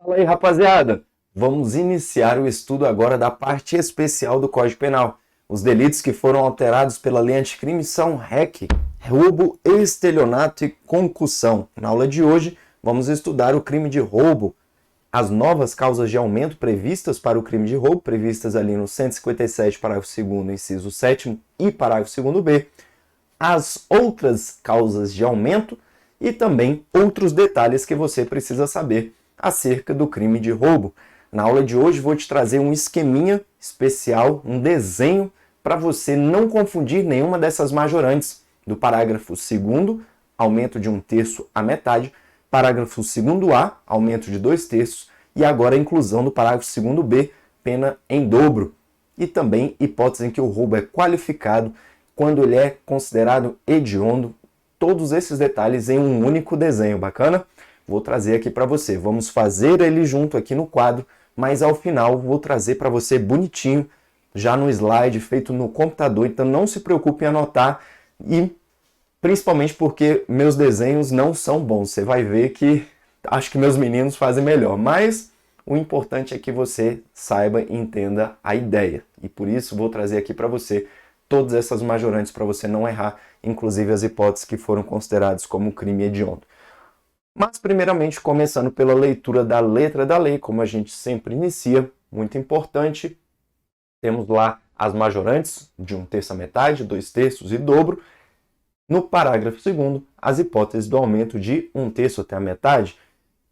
Fala aí, rapaziada! Vamos iniciar o estudo agora da parte especial do Código Penal. Os delitos que foram alterados pela lei anticrime são REC, roubo, estelionato e concussão. Na aula de hoje, vamos estudar o crime de roubo, as novas causas de aumento previstas para o crime de roubo, previstas ali no 157, parágrafo 2º, inciso 7º e parágrafo 2º-B, as outras causas de aumento e também outros detalhes que você precisa saber acerca do crime de roubo. Na aula de hoje vou te trazer um esqueminha especial, um desenho para você não confundir nenhuma dessas majorantes. Do parágrafo 2º, aumento de 1/3 à metade, parágrafo 2º-A, aumento de 2/3, e agora a inclusão do parágrafo 2º-B, pena em dobro. E também hipótese em que o roubo é qualificado quando ele é considerado hediondo. Todos esses detalhes em um único desenho, bacana? Vou trazer aqui para você. Vamos fazer ele junto aqui no quadro, mas ao final vou trazer para você bonitinho, já no slide, feito no computador. Então não se preocupe em anotar, e principalmente porque meus desenhos não são bons. Você vai ver que acho que meus meninos fazem melhor, mas o importante é que você saiba e entenda a ideia. E por isso vou trazer aqui para você todas essas majorantes para você não errar, inclusive as hipóteses que foram consideradas como crime hediondo. Mas, primeiramente, começando pela leitura da letra da lei, como a gente sempre inicia, muito importante, temos lá as majorantes de 1/3 à metade, 2/3 e dobro. No parágrafo 2º, as hipóteses do aumento de 1/3 até a metade,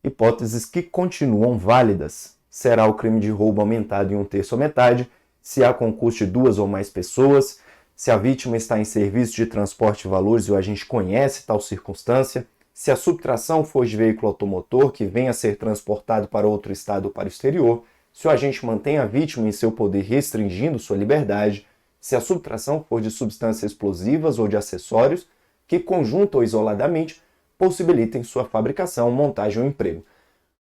hipóteses que continuam válidas. Será o crime de roubo aumentado em 1/3 à metade, se há concurso de 2 ou mais pessoas, se a vítima está em serviço de transporte de valores e o agente conhece tal circunstância, se a subtração for de veículo automotor que venha a ser transportado para outro estado ou para o exterior, se o agente mantém a vítima em seu poder restringindo sua liberdade, se a subtração for de substâncias explosivas ou de acessórios que, conjunta ou isoladamente, possibilitem sua fabricação, montagem ou emprego.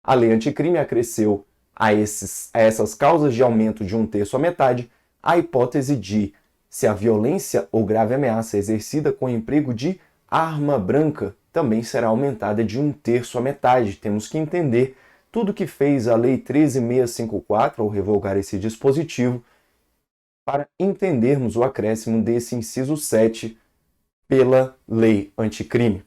A lei anticrime acresceu a essas causas de aumento de 1/3 à metade a hipótese de se a violência ou grave ameaça exercida com o emprego de arma branca também será aumentada de 1/3 à metade. Temos que entender tudo que fez a Lei 13.654 ao revogar esse dispositivo para entendermos o acréscimo desse inciso 7 pela Lei Anticrime.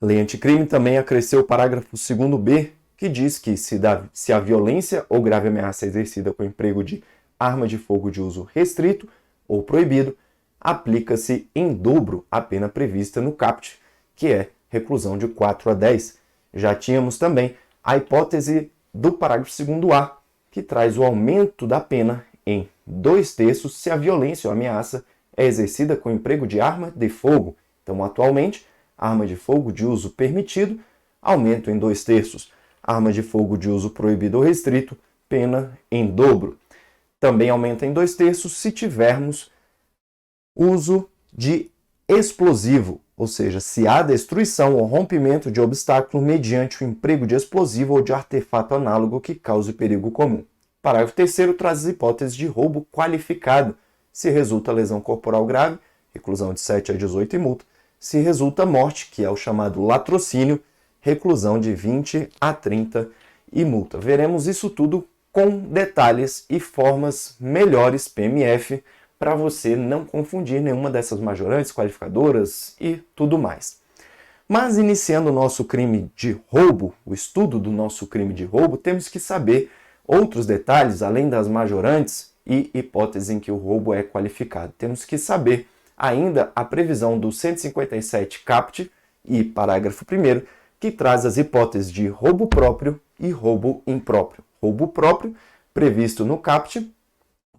A Lei Anticrime também acresceu o parágrafo 2º-B, que diz que se a violência ou grave ameaça exercida com o emprego de arma de fogo de uso restrito ou proibido, aplica-se em dobro a pena prevista no caput, que é reclusão de 4 a 10. Já tínhamos também a hipótese do parágrafo 2º-A, que traz o aumento da pena em 2/3 se a violência ou ameaça é exercida com o emprego de arma de fogo. Então, atualmente, arma de fogo de uso permitido, aumento em 2/3. Arma de fogo de uso proibido ou restrito, pena em dobro. Também aumenta em 2/3 se tivermos uso de explosivo, ou seja, se há destruição ou rompimento de obstáculo mediante o emprego de explosivo ou de artefato análogo que cause perigo comum. Parágrafo 3º traz as hipóteses de roubo qualificado. Se resulta lesão corporal grave, reclusão de 7 a 18 e multa. Se resulta morte, que é o chamado latrocínio, reclusão de 20 a 30 e multa. Veremos isso tudo com detalhes e formas melhores PMF, para você não confundir nenhuma dessas majorantes, qualificadoras e tudo mais. Mas iniciando o nosso crime de roubo, o estudo do nosso crime de roubo, temos que saber outros detalhes, além das majorantes e hipóteses em que o roubo é qualificado. Temos que saber ainda a previsão do 157 caput e parágrafo 1º, que traz as hipóteses de roubo próprio e roubo impróprio. Roubo próprio, previsto no caput,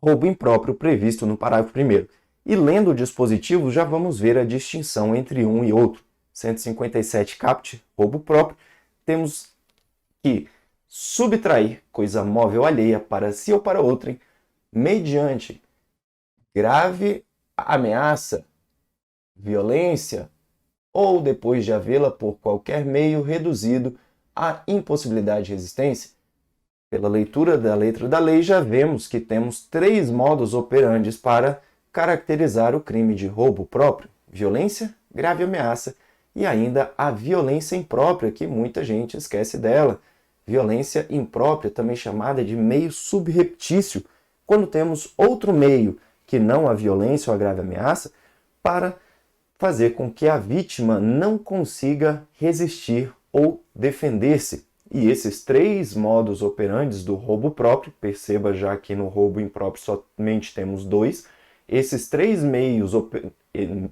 roubo impróprio previsto no parágrafo 1º. E lendo o dispositivo, já vamos ver a distinção entre um e outro. 157 caput, roubo próprio, temos que subtrair coisa móvel alheia para si ou para outrem, mediante grave ameaça, violência, ou depois de havê-la por qualquer meio reduzido à impossibilidade de resistência. Pela leitura da letra da lei, já vemos que temos 3 modus operandi para caracterizar o crime de roubo próprio: violência, grave ameaça e ainda a violência imprópria, que muita gente esquece dela. violência imprópria, também chamada de meio subreptício, quando temos outro meio que não a violência ou a grave ameaça, para fazer com que a vítima não consiga resistir ou defender-se. E esses três modus operandi do roubo próprio, perceba já que no roubo impróprio somente temos dois, esses três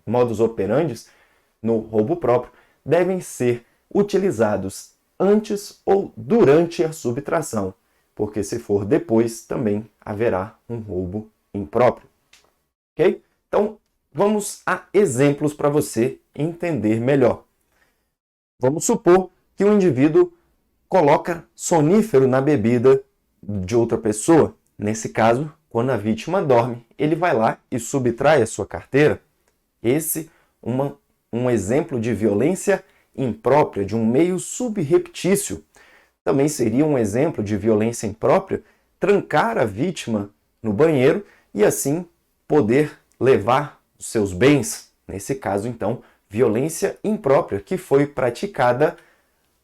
modus operandi no roubo próprio devem ser utilizados antes ou durante a subtração, porque se for depois também haverá um roubo impróprio. Ok? Então, vamos a exemplos para você entender melhor. Vamos supor que um indivíduo coloca sonífero na bebida de outra pessoa. Nesse caso, quando a vítima dorme, ele vai lá e subtrai a sua carteira. Esse é um exemplo de violência imprópria, de um meio subreptício. Também seria um exemplo de violência imprópria trancar a vítima no banheiro e assim poder levar os seus bens. Nesse caso, então, violência imprópria que foi praticada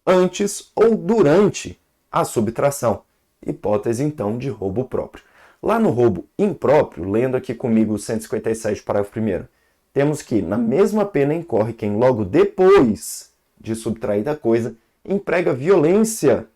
antes ou durante a subtração. Hipótese, então, de roubo próprio. Lá no roubo impróprio, lendo aqui comigo o 157, parágrafo 1º, temos que, na mesma pena incorre quem logo depois de subtrair da coisa, emprega violência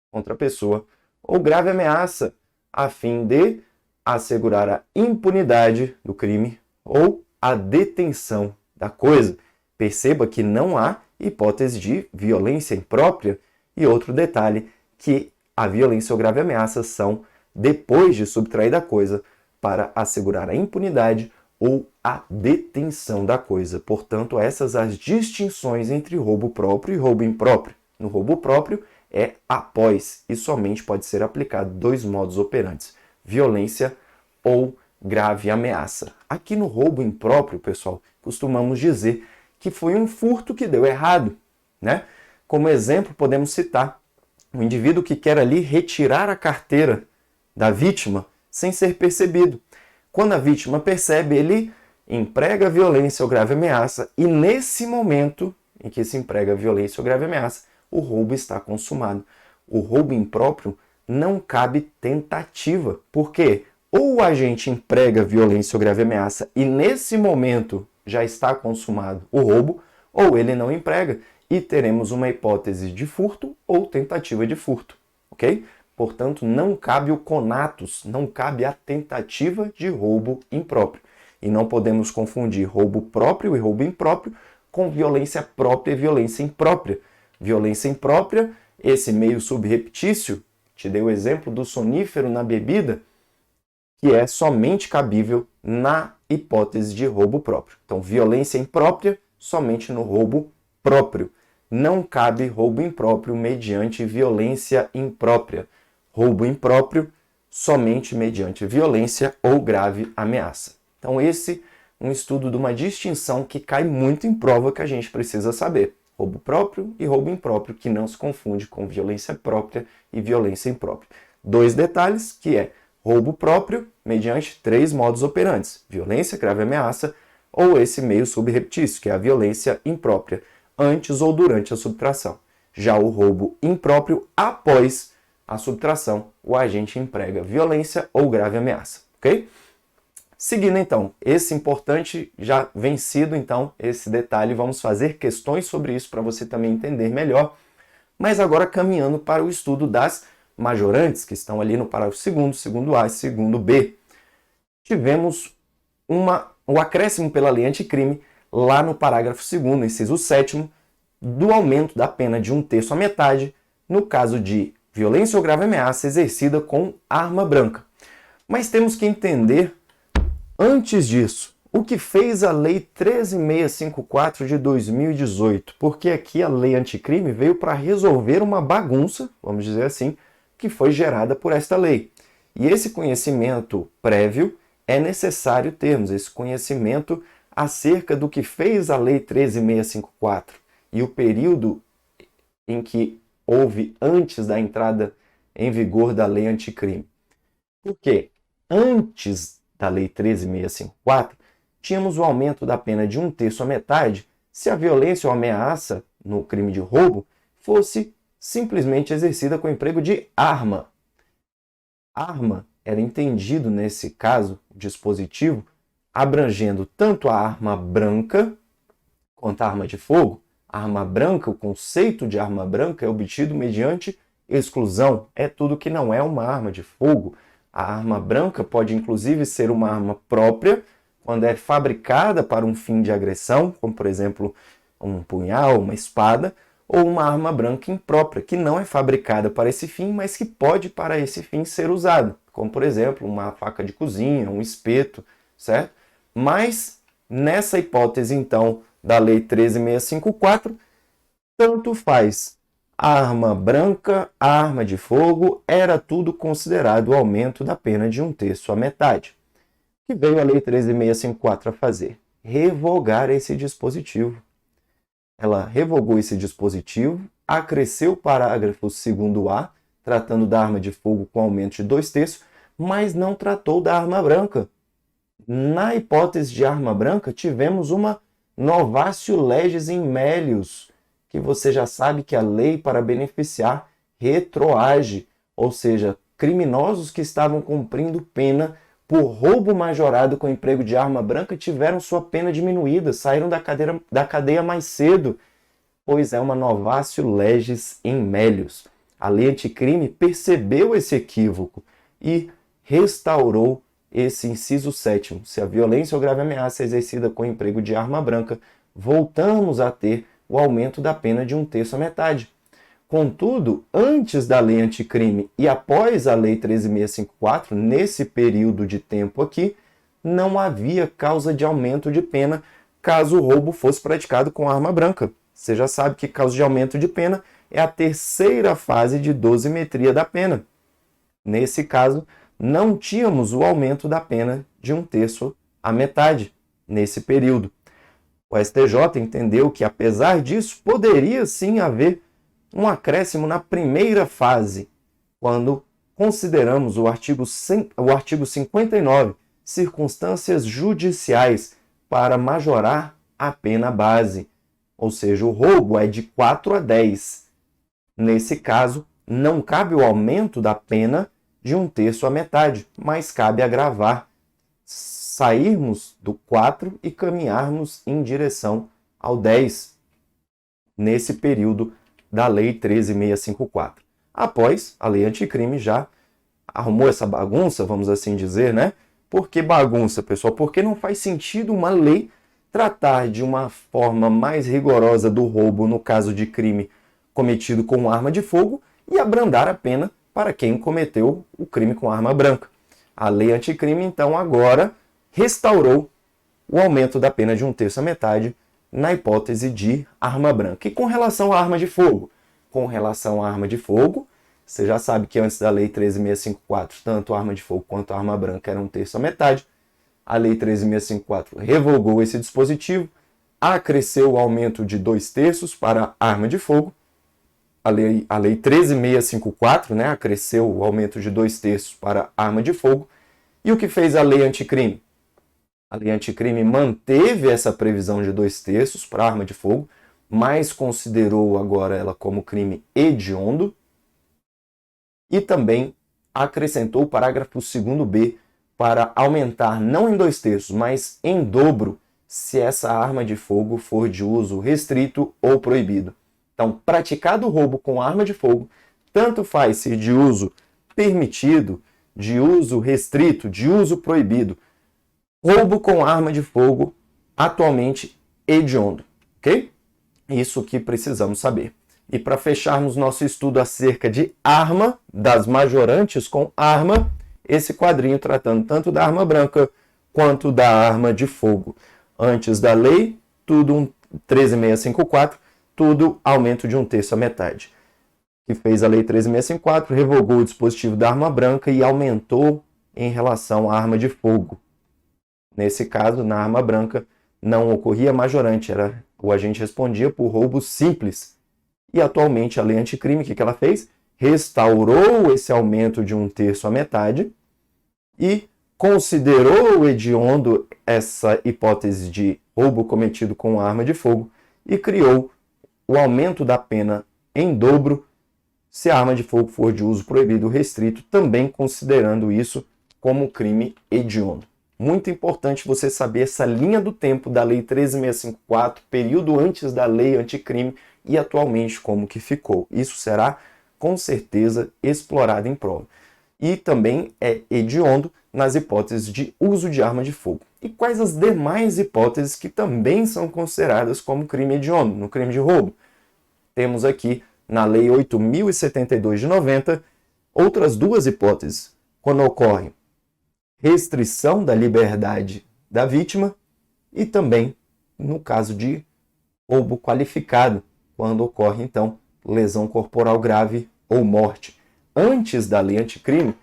contra a pessoa ou grave ameaça a fim de assegurar a impunidade do crime ou a detenção da coisa. Perceba que não há hipótese de violência imprópria. E outro detalhe, que a violência ou grave ameaça são depois de subtrair da coisa para assegurar a impunidade ou a detenção da coisa. Portanto, essas as distinções entre roubo próprio e roubo impróprio. No roubo próprio é após e somente pode ser aplicado dois modus operandi: violência ou grave ameaça. Aqui no roubo impróprio, pessoal, costumamos dizer que foi um furto que deu errado, né? Como exemplo, podemos citar um indivíduo que quer ali retirar a carteira da vítima sem ser percebido. Quando a vítima percebe, ele emprega violência ou grave ameaça e nesse momento em que se emprega violência ou grave ameaça, o roubo está consumado. O roubo impróprio não cabe tentativa. Por quê? Ou o agente emprega violência ou grave ameaça e nesse momento já está consumado o roubo, ou ele não emprega e teremos uma hipótese de furto ou tentativa de furto, ok? Portanto, não cabe o conatus, não cabe a tentativa de roubo impróprio. E não podemos confundir roubo próprio e roubo impróprio com violência própria e violência imprópria. Violência imprópria, esse meio subreptício, te dei o exemplo do sonífero na bebida, que é somente cabível na hipótese de roubo próprio. Então, violência imprópria somente no roubo próprio. Não cabe roubo impróprio mediante violência imprópria. Roubo impróprio somente mediante violência ou grave ameaça. Então, esse é um estudo de uma distinção que cai muito em prova que a gente precisa saber. Roubo próprio e roubo impróprio, que não se confunde com violência própria e violência imprópria. Dois detalhes, que é roubo próprio mediante três modus operandi: violência, grave ameaça ou esse meio subreptício, que é a violência imprópria, antes ou durante a subtração. Já o roubo impróprio, após a subtração, o agente emprega violência ou grave ameaça, ok? Seguindo então, esse importante já vencido então esse detalhe, vamos fazer questões sobre isso para você também entender melhor, mas agora caminhando para o estudo das majorantes, que estão ali no parágrafo 2º, segundo A e segundo B. Tivemos o acréscimo pela lei anticrime lá no parágrafo 2º, inciso 7º, do aumento da pena de 1/3 à metade, no caso de violência ou grave ameaça exercida com arma branca. Mas temos que entender, antes disso, o que fez a Lei 13.654 de 2018, porque aqui a lei anticrime veio para resolver uma bagunça, vamos dizer assim, que foi gerada por esta lei. E esse conhecimento prévio é necessário termos, esse conhecimento acerca do que fez a Lei 13.654 e o período em que houve antes da entrada em vigor da lei anticrime. Porque antes da Lei 13.654, tínhamos o aumento da pena de 1/3 à metade se a violência ou ameaça no crime de roubo fosse simplesmente exercida com o emprego de arma. Arma era entendido, nesse caso, dispositivo, abrangendo tanto a arma branca quanto a arma de fogo. A arma branca, o conceito de arma branca é obtido mediante exclusão. É tudo que não é uma arma de fogo. A arma branca pode inclusive ser uma arma própria, quando é fabricada para um fim de agressão, como por exemplo um punhal, uma espada, ou uma arma branca imprópria, que não é fabricada para esse fim, mas que pode para esse fim ser usada, como por exemplo uma faca de cozinha, um espeto, certo? Mas nessa hipótese então da Lei 13.654, tanto faz. A arma branca, a arma de fogo, era tudo considerado o aumento da pena de 1/3 à metade. O que veio a Lei 13.654 a fazer? Revogar esse dispositivo. Ela revogou esse dispositivo, acresceu o parágrafo 2º-A, tratando da arma de fogo com aumento de 2/3, mas não tratou da arma branca. Na hipótese de arma branca, tivemos uma novatio legis in melius, que você já sabe que a lei para beneficiar retroage, ou seja, criminosos que estavam cumprindo pena por roubo majorado com emprego de arma branca tiveram sua pena diminuída, saíram da cadeia mais cedo, pois é uma novatio legis in melius. A lei anticrime percebeu esse equívoco e restaurou esse inciso 7º. Se a violência ou grave ameaça é exercida com emprego de arma branca, voltamos a ter o aumento da pena de 1/3 à metade. Contudo, antes da lei anticrime e após a lei 13.654, nesse período de tempo aqui, não havia causa de aumento de pena caso o roubo fosse praticado com arma branca. Você já sabe que causa de aumento de pena é a terceira fase de dosimetria da pena. Nesse caso, não tínhamos o aumento da pena de 1/3 à metade nesse período. O STJ entendeu que, apesar disso, poderia sim haver um acréscimo na primeira fase, quando consideramos o artigo 59, circunstâncias judiciais, para majorar a pena base. Ou seja, o roubo é de 4 a 10. Nesse caso, não cabe o aumento da pena de 1/3 à metade, mas cabe agravar, sairmos do 4 e caminharmos em direção ao 10, nesse período da Lei 13.654. Após, a lei anticrime já arrumou essa bagunça, vamos assim dizer, né? Por que bagunça, pessoal? Porque não faz sentido uma lei tratar de uma forma mais rigorosa do roubo no caso de crime cometido com arma de fogo e abrandar a pena para quem cometeu o crime com arma branca. A lei anticrime, então, agora restaurou o aumento da pena de 1/3 à metade na hipótese de arma branca. E com relação à arma de fogo? Com relação à arma de fogo, você já sabe que antes da Lei 13.654, tanto a arma de fogo quanto a arma branca eram 1/3 à metade. A Lei 13.654 revogou esse dispositivo, acresceu o aumento de 2/3 para a arma de fogo. A lei 13.654, né, acresceu o aumento de 2/3 para a arma de fogo. E o que fez a lei anticrime? A lei anticrime manteve essa previsão de 2/3 para a arma de fogo, mas considerou agora ela como crime hediondo e também acrescentou o parágrafo 2º-B para aumentar não em 2/3, mas em dobro, se essa arma de fogo for de uso restrito ou proibido. Então, praticado o roubo com arma de fogo, tanto faz ser de uso permitido, de uso restrito, de uso proibido, roubo com arma de fogo, atualmente hediondo, ok? Isso que precisamos saber. E para fecharmos nosso estudo acerca de arma, das majorantes com arma, esse quadrinho tratando tanto da arma branca quanto da arma de fogo. Antes da lei, tudo 13.654, tudo aumento de 1/3 à metade. Que fez a lei 13.654, revogou o dispositivo da arma branca e aumentou em relação à arma de fogo. Nesse caso, na arma branca, não ocorria majorante, o agente respondia por roubo simples. E atualmente a lei anticrime, o que ela fez? Restaurou esse aumento de 1/3 à metade e considerou hediondo essa hipótese de roubo cometido com arma de fogo e criou o aumento da pena em dobro se a arma de fogo for de uso proibido ou restrito, também considerando isso como crime hediondo. Muito importante você saber essa linha do tempo da Lei 13.654, período antes da Lei Anticrime e atualmente como que ficou. Isso será, com certeza, explorado em prova. E também é hediondo nas hipóteses de uso de arma de fogo. E quais as demais hipóteses que também são consideradas como crime hediondo, no crime de roubo? Temos aqui, na Lei 8.072 de 90, outras duas hipóteses. Quando ocorre restrição da liberdade da vítima e também no caso de roubo qualificado, quando ocorre, então, lesão corporal grave ou morte. Antes da lei anticrime,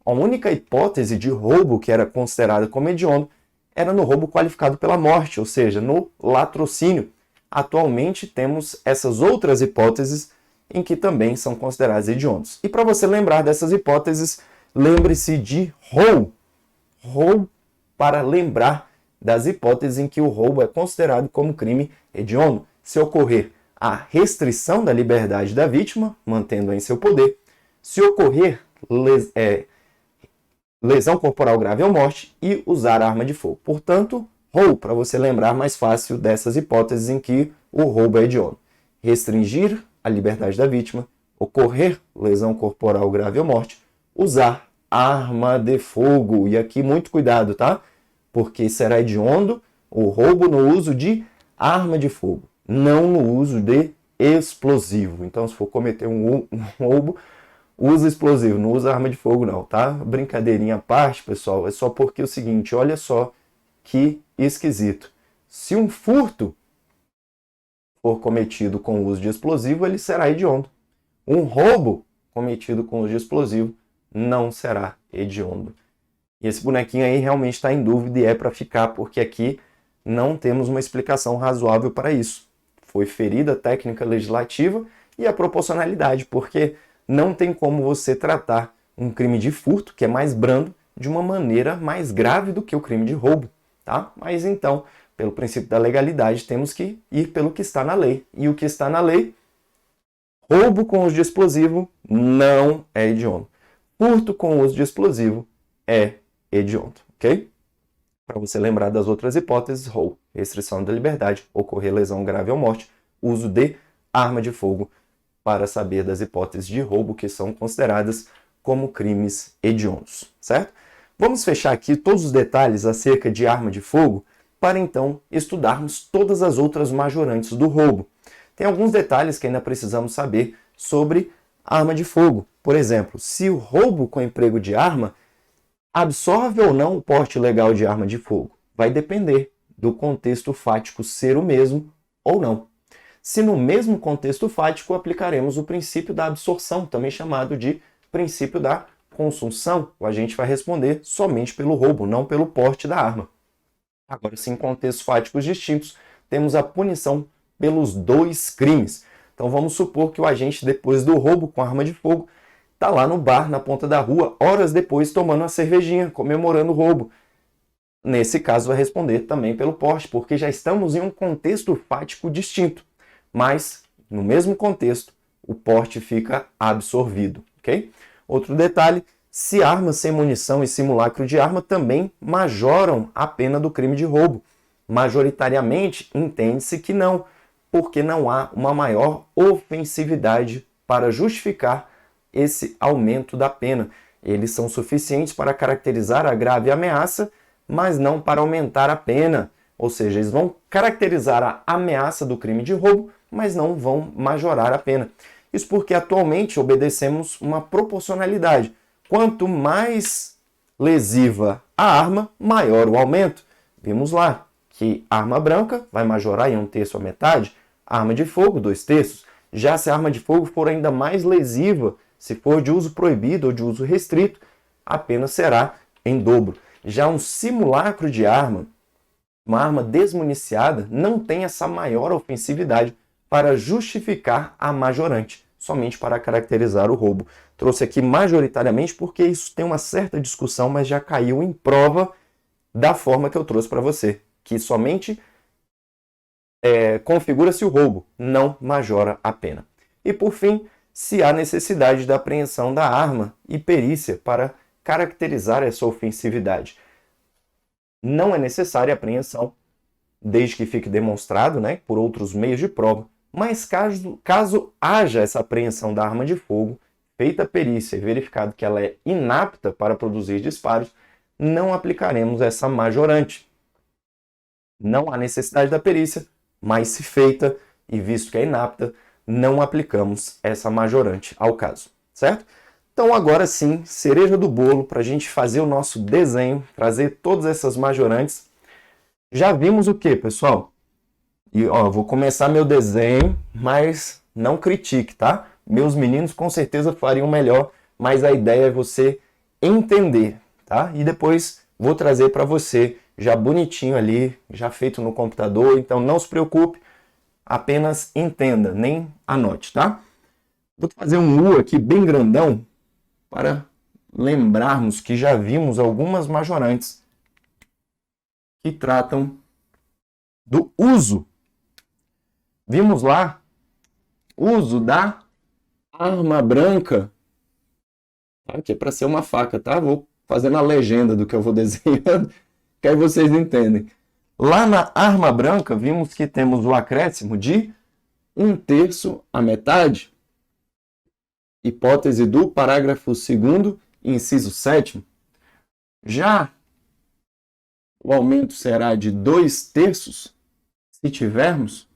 a única hipótese de roubo que era considerada como hediondo era no roubo qualificado pela morte, ou seja, no latrocínio. Atualmente temos essas outras hipóteses em que também são consideradas hediondos. E para você lembrar dessas hipóteses, lembre-se de Roe. Roe para lembrar das hipóteses em que o roubo é considerado como crime hediondo, se ocorrer a restrição da liberdade da vítima, mantendo-a em seu poder, se ocorrer lesão corporal grave ou morte e usar arma de fogo. Portanto, Roe, para você lembrar mais fácil dessas hipóteses em que o roubo é hediondo. Restringir a liberdade da vítima, ocorrer lesão corporal grave ou morte, usar arma de fogo. E aqui muito cuidado, tá? Porque será hediondo o roubo no uso de arma de fogo, não no uso de explosivo. Então, se for cometer um roubo, usa explosivo, não usa arma de fogo não, tá? Brincadeirinha à parte, pessoal, é só porque é o seguinte, olha só que esquisito. Se um furto for cometido com o uso de explosivo, ele será hediondo. Um roubo cometido com o uso de explosivo não será hediondo. E esse bonequinho aí realmente está em dúvida e é para ficar, porque aqui não temos uma explicação razoável para isso. Foi ferida a técnica legislativa e a proporcionalidade, porque não tem como você tratar um crime de furto, que é mais brando, de uma maneira mais grave do que o crime de roubo, tá? Mas então, pelo princípio da legalidade, temos que ir pelo que está na lei. E o que está na lei, roubo com uso de explosivo não é hediondo. Furto com uso de explosivo é hediondo, ok? Para você lembrar das outras hipóteses, Roe, restrição da liberdade, ocorrer lesão grave ou morte, uso de arma de fogo, para saber das hipóteses de roubo que são consideradas como crimes hediondos, certo? Vamos fechar aqui todos os detalhes acerca de arma de fogo para então estudarmos todas as outras majorantes do roubo. Tem alguns detalhes que ainda precisamos saber sobre arma de fogo. Por exemplo, se o roubo com emprego de arma absorve ou não o porte legal de arma de fogo, vai depender do contexto fático ser o mesmo ou não. Se no mesmo contexto fático aplicaremos o princípio da absorção, também chamado de princípio da consunção, o agente vai responder somente pelo roubo, não pelo porte da arma. Agora, se em contextos fáticos distintos, temos a punição pelos dois crimes. Então vamos supor que o agente, depois do roubo com arma de fogo, está lá no bar, na ponta da rua, horas depois tomando uma cervejinha, comemorando o roubo. Nesse caso vai responder também pelo porte, porque já estamos em um contexto fático distinto. Mas, no mesmo contexto, o porte fica absorvido, ok? Outro detalhe, se armas sem munição e simulacro de arma também majoram a pena do crime de roubo. Majoritariamente, entende-se que não, porque não há uma maior ofensividade para justificar esse aumento da pena. Eles são suficientes para caracterizar a grave ameaça, mas não para aumentar a pena. Ou seja, eles vão caracterizar a ameaça do crime de roubo, mas não vão majorar a pena. Isso porque atualmente obedecemos uma proporcionalidade. Quanto mais lesiva a arma, maior o aumento. Vimos lá que arma branca vai majorar em 1/3 a metade, arma de fogo 2/3. Já se a arma de fogo for ainda mais lesiva, se for de uso proibido ou de uso restrito, a pena será em dobro. Já um simulacro de arma, uma arma desmuniciada, não tem essa maior ofensividade para justificar a majorante, somente para caracterizar o roubo. Trouxe aqui majoritariamente porque isso tem uma certa discussão, mas já caiu em prova da forma que eu trouxe para você, que somente configura-se o roubo, não majora a pena. E por fim, se há necessidade da apreensão da arma e perícia para caracterizar essa ofensividade. Não é necessária a apreensão, desde que fique demonstrado, né, por outros meios de prova, mas caso haja essa apreensão da arma de fogo, feita a perícia e verificado que ela é inapta para produzir disparos, não aplicaremos essa majorante. Não há necessidade da perícia, mas se feita e visto que é inapta, não aplicamos essa majorante ao caso, certo? Então agora sim, cereja do bolo para a gente fazer o nosso desenho, trazer todas essas majorantes. Já vimos o que, pessoal? E ó, vou começar meu desenho, mas não critique, tá? Meus meninos com certeza fariam melhor, mas a ideia é você entender, tá? E depois vou trazer para você já bonitinho ali, já feito no computador, então não se preocupe, apenas entenda, nem anote, tá? Vou fazer um U aqui bem grandão para lembrarmos que já vimos algumas majorantes que tratam do uso. Vimos lá uso da arma branca, tá? Que é para ser uma faca, tá? Vou fazendo a legenda do que eu vou desenhando, que aí vocês entendem. Lá na arma branca, vimos que temos o acréscimo de 1/3 a metade. Hipótese do parágrafo 2º, inciso 7º. Já o aumento será de 2/3 se tivermos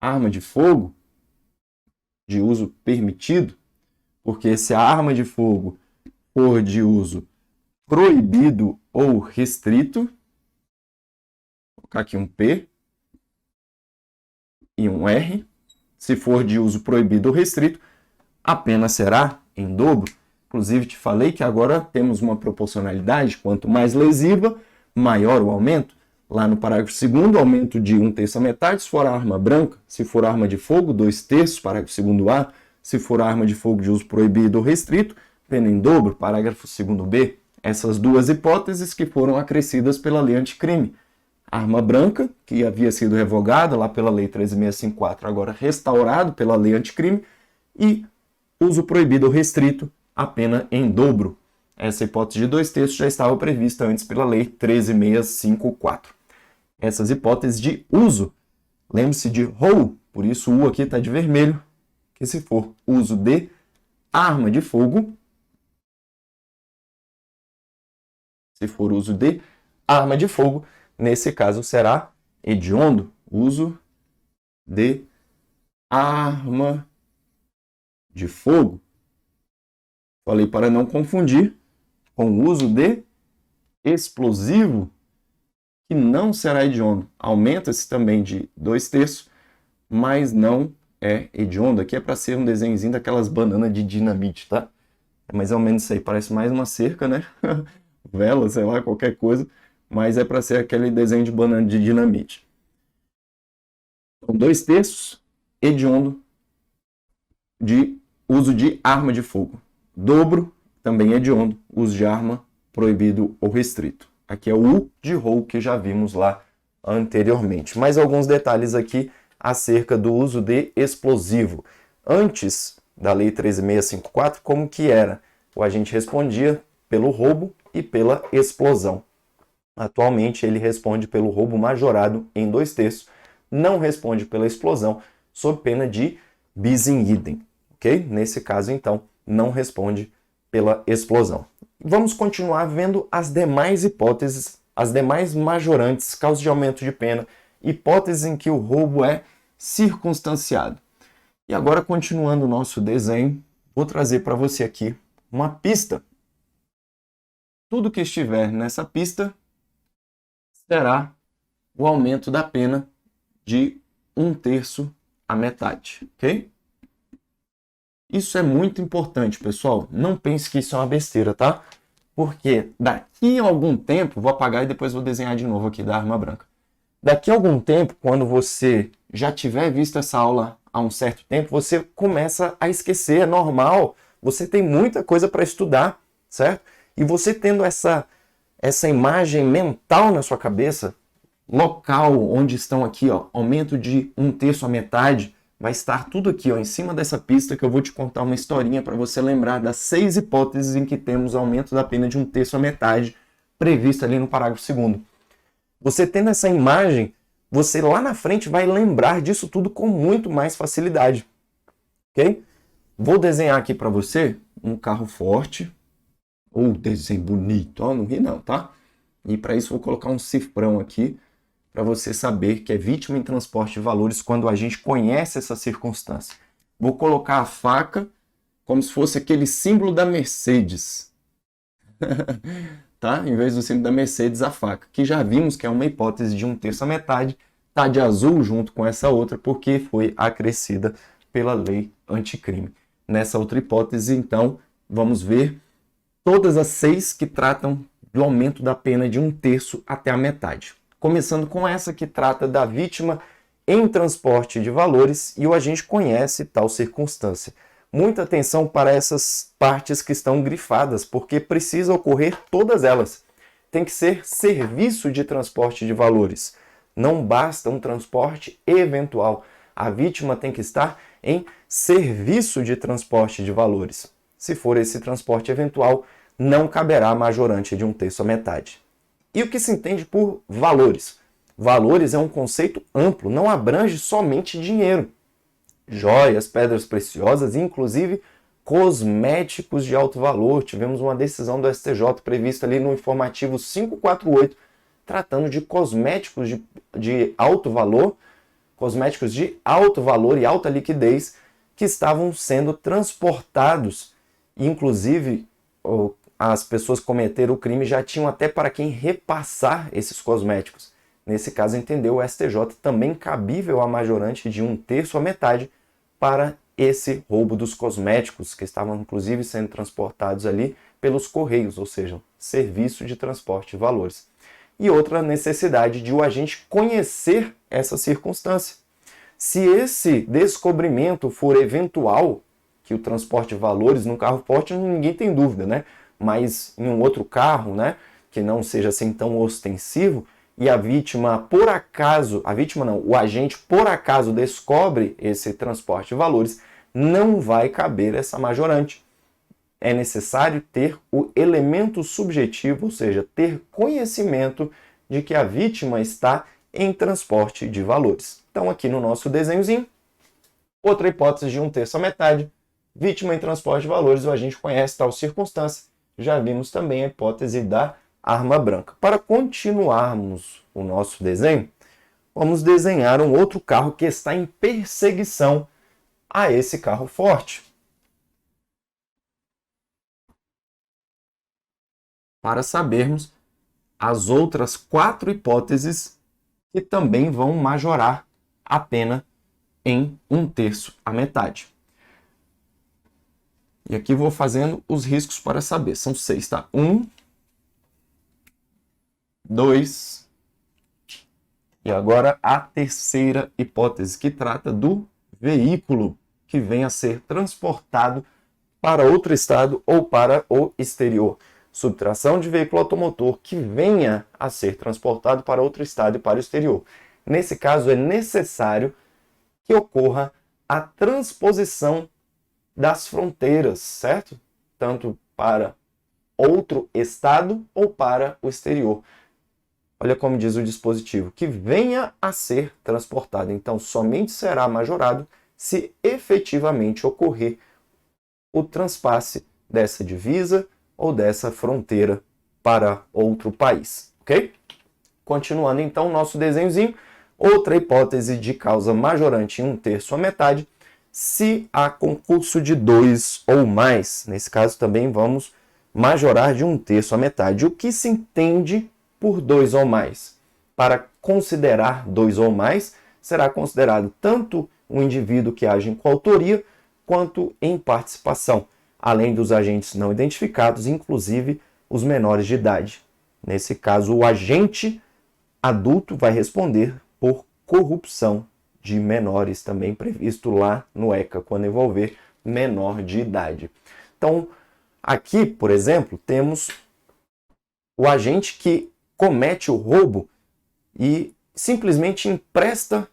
arma de fogo de uso permitido, porque se a arma de fogo for de uso proibido ou restrito, vou colocar aqui um P e um R, se for de uso proibido ou restrito, a pena será em dobro. Inclusive, te falei que agora temos uma proporcionalidade, quanto mais lesiva, maior o aumento. Lá no parágrafo 2º, aumento de 1/3 a metade, se for arma branca. Se for arma de fogo, 2/3, parágrafo 2º A. Se for arma de fogo de uso proibido ou restrito, pena em dobro, parágrafo 2º B. Essas duas hipóteses que foram acrescidas pela lei anticrime. Arma branca, que havia sido revogada lá pela lei 13.654, agora restaurado pela lei anticrime, e uso proibido ou restrito, a pena em dobro. Essa hipótese de 2/3 já estava prevista antes pela lei 13.654. Essas hipóteses de uso, lembre-se de ROU, por isso o U aqui está de vermelho, que se for uso de arma de fogo, nesse caso será hediondo, uso de arma de fogo. Falei para não confundir com o uso de explosivo, que não será hediondo. Aumenta-se também de 2/3, mas não é hediondo. Aqui é para ser um desenhozinho daquelas bananas de dinamite, tá? É mais ou menos isso aí. Parece mais uma cerca, né? Vela, sei lá, qualquer coisa. Mas é para ser aquele desenho de banana de dinamite. Então, 2/3, hediondo, de uso de arma de fogo. Dobro, também hediondo, uso de arma proibido ou restrito. Aqui é o U de ROU que já vimos lá anteriormente. Mais alguns detalhes aqui acerca do uso de explosivo. Antes da lei 13.654, como que era? O agente respondia pelo roubo e pela explosão. Atualmente ele responde pelo roubo majorado em 2/3, não responde pela explosão, sob pena de bis in idem, ok? Nesse caso, então, não responde pela explosão. Vamos continuar vendo as demais hipóteses, as demais majorantes, causas de aumento de pena, hipóteses em que o roubo é circunstanciado. E agora, continuando o nosso desenho, vou trazer para você aqui uma pista. Tudo que estiver nessa pista será o aumento da pena de 1/3 a metade, ok? Isso é muito importante, pessoal. Não pense que isso é uma besteira, tá? Porque daqui a algum tempo, vou apagar e depois vou desenhar de novo aqui da arma branca. Daqui a algum tempo, quando você já tiver visto essa aula há um certo tempo, você começa a esquecer, é normal. Você tem muita coisa para estudar, certo? E você tendo essa imagem mental na sua cabeça, local onde estão aqui, ó, aumento de 1/3 a metade, vai estar tudo aqui, ó, em cima dessa pista, que eu vou te contar uma historinha para você lembrar das 6 hipóteses em que temos aumento da pena de 1/3 à metade, prevista ali no parágrafo 2º. Você tendo essa imagem, você lá na frente vai lembrar disso tudo com muito mais facilidade, ok? Vou desenhar aqui para você um carro forte, ou desenho bonito, ó, não ri não, tá? E para isso vou colocar um cifrão aqui, para você saber que é vítima em transporte de valores quando a gente conhece essa circunstância. Vou colocar a faca como se fosse aquele símbolo da Mercedes. Tá? Em vez do símbolo da Mercedes, a faca, que já vimos que é uma hipótese de 1/3 à metade, tá de azul junto com essa outra, porque foi acrescida pela lei anticrime. Nessa outra hipótese, então, vamos ver todas as 6 que tratam do aumento da pena de 1/3 até a metade. Começando com essa que trata da vítima em transporte de valores, e o agente conhece tal circunstância. Muita atenção para essas partes que estão grifadas, porque precisa ocorrer todas elas. Tem que ser serviço de transporte de valores. Não basta um transporte eventual. A vítima tem que estar em serviço de transporte de valores. Se for esse transporte eventual, não caberá majorante de 1/3 à metade. E o que se entende por valores? Valores é um conceito amplo, não abrange somente dinheiro. Joias, pedras preciosas e inclusive cosméticos de alto valor. Tivemos uma decisão do STJ prevista ali no informativo 548, tratando de cosméticos de alto valor, cosméticos de alto valor e alta liquidez que estavam sendo transportados. Inclusive, as pessoas que cometeram o crime já tinham até para quem repassar esses cosméticos. Nesse caso, entendeu o STJ também cabível a majorante de 1/3 à metade para esse roubo dos cosméticos, que estavam inclusive sendo transportados ali pelos correios, ou seja, serviço de transporte de valores. E outra necessidade de o agente conhecer essa circunstância. Se esse descobrimento for eventual, que o transporte de valores num carro forte, ninguém tem dúvida, né? Mas em um outro carro, né, que não seja assim tão ostensivo, e a vítima, por acaso, o agente, por acaso, descobre esse transporte de valores, não vai caber essa majorante. É necessário ter o elemento subjetivo, ou seja, ter conhecimento de que a vítima está em transporte de valores. Então, aqui no nosso desenhozinho, outra hipótese de 1/3 à metade, vítima em transporte de valores, o agente conhece tal circunstância. Já vimos também a hipótese da arma branca. Para continuarmos o nosso desenho, vamos desenhar um outro carro que está em perseguição a esse carro forte. Para sabermos as outras 4 hipóteses que também vão majorar a pena em 1/3 à metade. E aqui vou fazendo os riscos para saber. São 6, tá? 1, 2, e agora a terceira hipótese, que trata do veículo que venha a ser transportado para outro estado ou para o exterior. Subtração de veículo automotor que venha a ser transportado para outro estado e para o exterior. Nesse caso, é necessário que ocorra a transposição das fronteiras, certo? Tanto para outro estado ou para o exterior. Olha como diz o dispositivo, que venha a ser transportado. Então, somente será majorado se efetivamente ocorrer o transpasse dessa divisa ou dessa fronteira para outro país, ok? Continuando então o nosso desenhozinho, outra hipótese de causa majorante em 1/3 à metade, se há concurso de 2 ou mais. Nesse caso também vamos majorar de 1/3 à metade. O que se entende por 2 ou mais? Para considerar 2 ou mais, será considerado tanto o indivíduo que age em coautoria quanto em participação, além dos agentes não identificados, inclusive os menores de idade. Nesse caso, o agente adulto vai responder por corrupção de menores, também previsto lá no ECA, quando envolver menor de idade. Então, aqui, por exemplo, temos o agente que comete o roubo e simplesmente empresta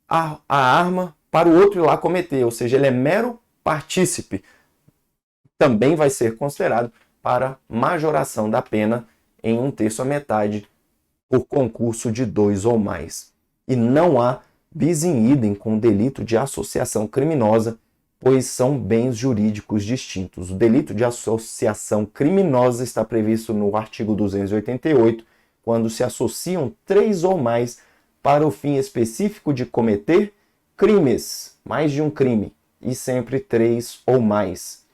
a arma para o outro ir lá cometer, ou seja, ele é mero partícipe. Também vai ser considerado para majoração da pena em 1/3 à metade por concurso de 2 ou mais. E não há bis in idem com o delito de associação criminosa, pois são bens jurídicos distintos. O delito de associação criminosa está previsto no artigo 288, quando se associam 3 ou mais para o fim específico de cometer crimes, mais de um crime, e sempre 3 ou mais.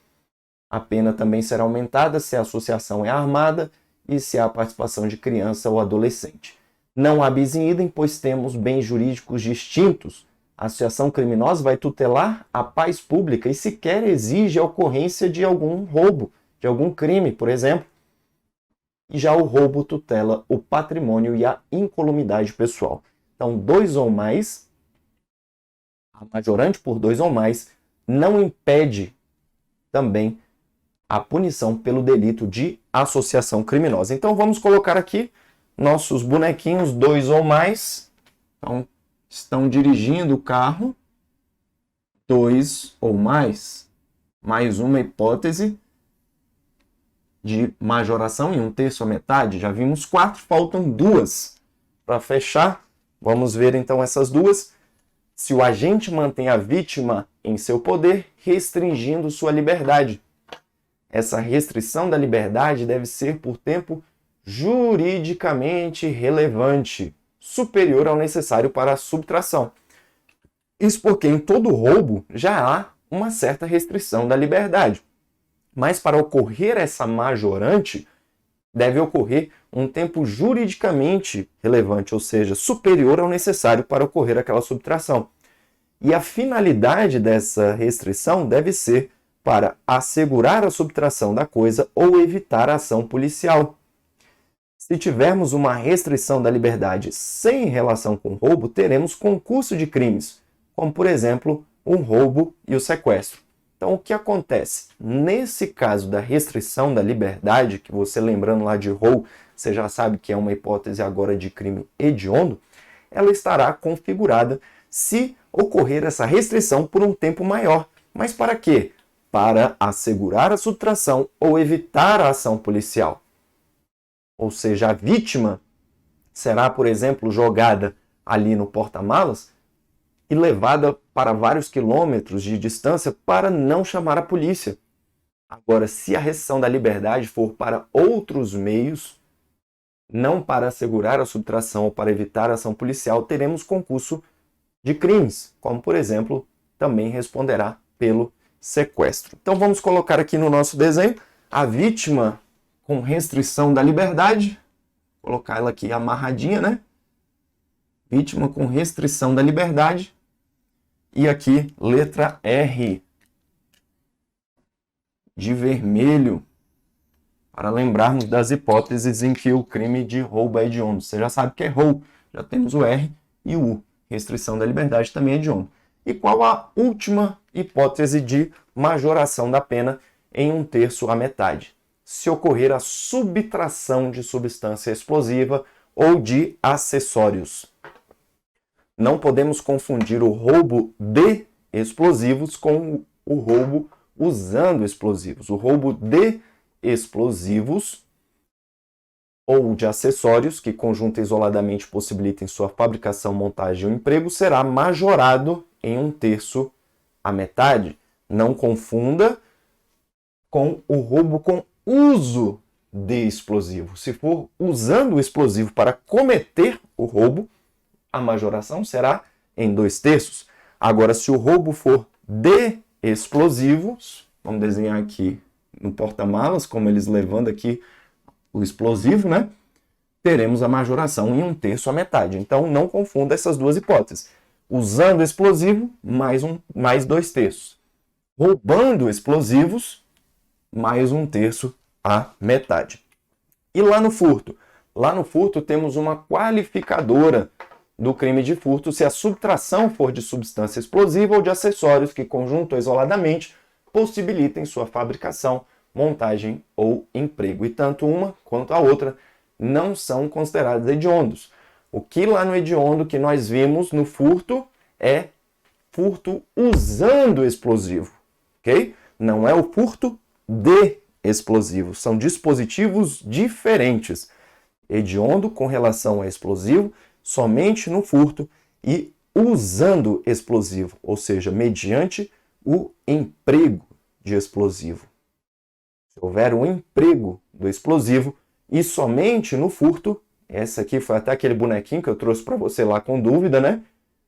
A pena também será aumentada se a associação é armada e se há participação de criança ou adolescente. Não há bis in idem, pois temos bens jurídicos distintos. A associação criminosa vai tutelar a paz pública e sequer exige a ocorrência de algum roubo, de algum crime, por exemplo. E já o roubo tutela o patrimônio e a incolumidade pessoal. Então, 2 ou mais, a majorante por 2 ou mais, não impede também a punição pelo delito de associação criminosa. Então, vamos colocar aqui nossos bonequinhos, 2 ou mais. Então, estão dirigindo o carro, 2 ou mais. Mais uma hipótese de majoração em 1/3 à metade. Já vimos 4, faltam 2 para fechar. Vamos ver então essas 2. Se o agente mantém a vítima em seu poder, restringindo sua liberdade. Essa restrição da liberdade deve ser por tempo juridicamente relevante, superior ao necessário para a subtração. Isso porque em todo roubo já há uma certa restrição da liberdade. Mas para ocorrer essa majorante, deve ocorrer um tempo juridicamente relevante, ou seja, superior ao necessário para ocorrer aquela subtração. E a finalidade dessa restrição deve ser para assegurar a subtração da coisa ou evitar a ação policial. Se tivermos uma restrição da liberdade sem relação com roubo, teremos concurso de crimes, como, por exemplo, o roubo e o sequestro. Então, o que acontece? Nesse caso da restrição da liberdade, que você lembrando lá de Roe, você já sabe que é uma hipótese agora de crime hediondo, ela estará configurada se ocorrer essa restrição por um tempo maior. Mas para quê? Para assegurar a subtração ou evitar a ação policial. Ou seja, a vítima será, por exemplo, jogada ali no porta-malas e levada para vários quilômetros de distância para não chamar a polícia. Agora, se a restrição da liberdade for para outros meios, não para assegurar a subtração ou para evitar a ação policial, teremos concurso de crimes, como, por exemplo, também responderá pelo sequestro. Então, vamos colocar aqui no nosso desenho a vítima com restrição da liberdade. Vou colocar ela aqui amarradinha, né? Vítima com restrição da liberdade. E aqui, letra R, de vermelho, para lembrarmos das hipóteses em que o crime de roubo é hediondo. Você já sabe que é roubo, já temos o R e o U. Restrição da liberdade também é hediondo. E qual a última hipótese de majoração da pena em 1/3 à metade? Se ocorrer a subtração de substância explosiva ou de acessórios. Não podemos confundir o roubo de explosivos com o roubo usando explosivos. O roubo de explosivos ou de acessórios que conjunta e isoladamente possibilitem sua fabricação, montagem ou emprego será majorado em 1/3 à metade. Não confunda com o roubo com uso de explosivo. Se for usando o explosivo para cometer o roubo, a majoração será em 2/3. Agora, se o roubo for de explosivos, vamos desenhar aqui no porta-malas, como eles levando aqui o explosivo, né? Teremos a majoração em 1/3 à metade. Então, não confunda essas duas hipóteses. Usando explosivo, mais 2/3. Roubando explosivos, mais 1/3 à metade. E lá no furto? Lá no furto temos uma qualificadora do crime de furto se a subtração for de substância explosiva ou de acessórios que, conjunto ou isoladamente, possibilitem sua fabricação, montagem ou emprego. E tanto uma quanto a outra não são considerados hediondos. O que lá no hediondo que nós vimos no furto é furto usando explosivo, ok? Não é o furto de explosivo, são dispositivos diferentes. Hediondo com relação a explosivo, somente no furto, e usando explosivo, ou seja, mediante o emprego de explosivo. Se houver um emprego do explosivo e somente no furto, essa aqui foi até aquele bonequinho que eu trouxe para você lá com dúvida, né?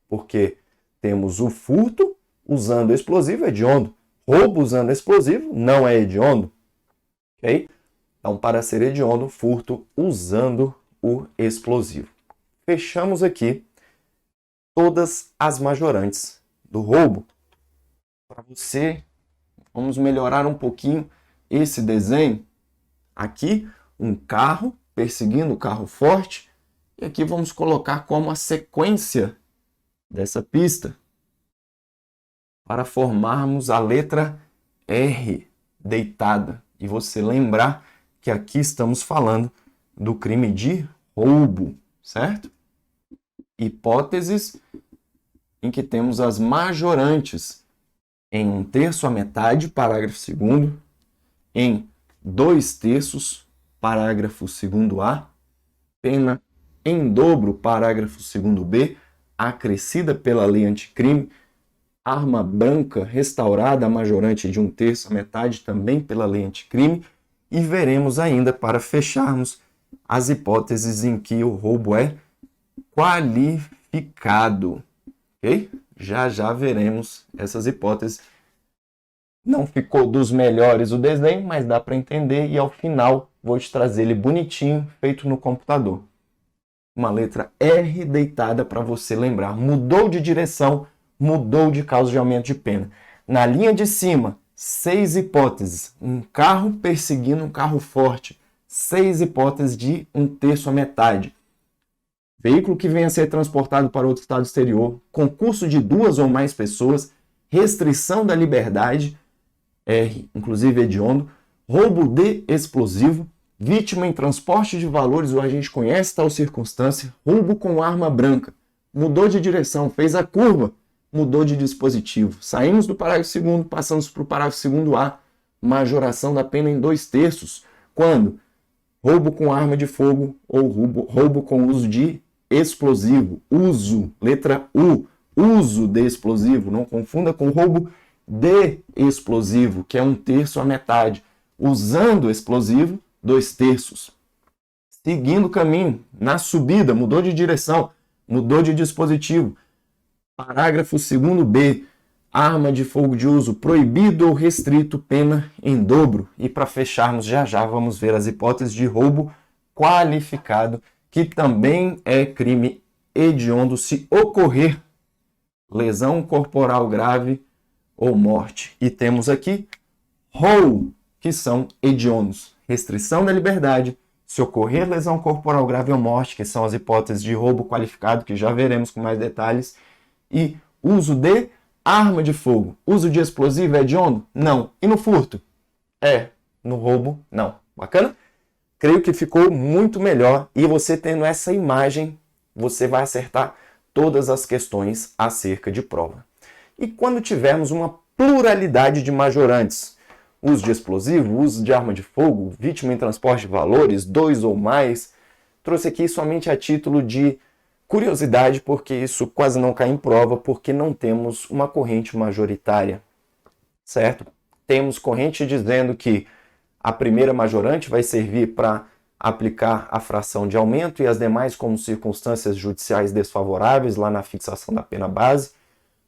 Porque temos o furto usando explosivo, hediondo. Roubo usando explosivo não é hediondo, ok? Então, para ser hediondo, furto usando o explosivo. Fechamos aqui todas as majorantes do roubo. Para você, vamos melhorar um pouquinho esse desenho. Aqui, um carro perseguindo um carro forte. E aqui vamos colocar como a sequência dessa pista para formarmos a letra R deitada. E você lembrar que aqui estamos falando do crime de roubo, certo? Hipóteses em que temos as majorantes em 1/3 a metade, parágrafo 2º, em 2/3, parágrafo 2º-A, pena em dobro, parágrafo 2º-B, acrescida pela lei anticrime, arma branca restaurada a majorante de 1/3 a metade, também pela lei anticrime, e veremos ainda, para fecharmos, as hipóteses em que o roubo é qualificado. Ok? Já veremos essas hipóteses. Não ficou dos melhores o desenho, mas dá para entender, e ao final vou te trazer ele bonitinho, feito no computador. Uma letra R deitada para você lembrar. Mudou de direção, mudou de causa de aumento de pena. Na linha de cima, 6 hipóteses. Um carro perseguindo um carro forte. 6 hipóteses de 1/3 a metade. Veículo que venha a ser transportado para outro estado exterior. Concurso de 2 ou mais pessoas. Restrição da liberdade. R, inclusive hediondo. Roubo de explosivo. Vítima em transporte de valores, o agente conhece tal circunstância. Roubo com arma branca. Mudou de direção, fez a curva. Mudou de dispositivo. Saímos do parágrafo 2º, passamos para o parágrafo 2º-A. Majoração da pena em 2/3. Quando? Roubo com arma de fogo ou roubo com uso de explosivo. Uso, letra U. Uso de explosivo. Não confunda com roubo de explosivo, que é 1/3 a metade. Usando explosivo, 2/3. Seguindo o caminho, na subida, mudou de direção, mudou de dispositivo. Parágrafo 2º-B, arma de fogo de uso proibido ou restrito, pena em dobro. E para fecharmos, já vamos ver as hipóteses de roubo qualificado, que também é crime hediondo se ocorrer lesão corporal grave ou morte. E temos aqui roubo, que são hediondos. Restrição da liberdade, se ocorrer lesão corporal grave ou morte, que são as hipóteses de roubo qualificado, que já veremos com mais detalhes, e uso de arma de fogo. Uso de explosivo é hediondo? Não. E no furto? É. No roubo? Não. Bacana? Creio que ficou muito melhor, e você tendo essa imagem, você vai acertar todas as questões acerca de prova. E quando tivermos uma pluralidade de majorantes, uso de explosivo, uso de arma de fogo, vítima em transporte de valores, 2 ou mais, trouxe aqui somente a título de curiosidade, porque isso quase não cai em prova, porque não temos uma corrente majoritária, certo? Temos corrente dizendo que a primeira majorante vai servir para aplicar a fração de aumento e as demais como circunstâncias judiciais desfavoráveis lá na fixação da pena base.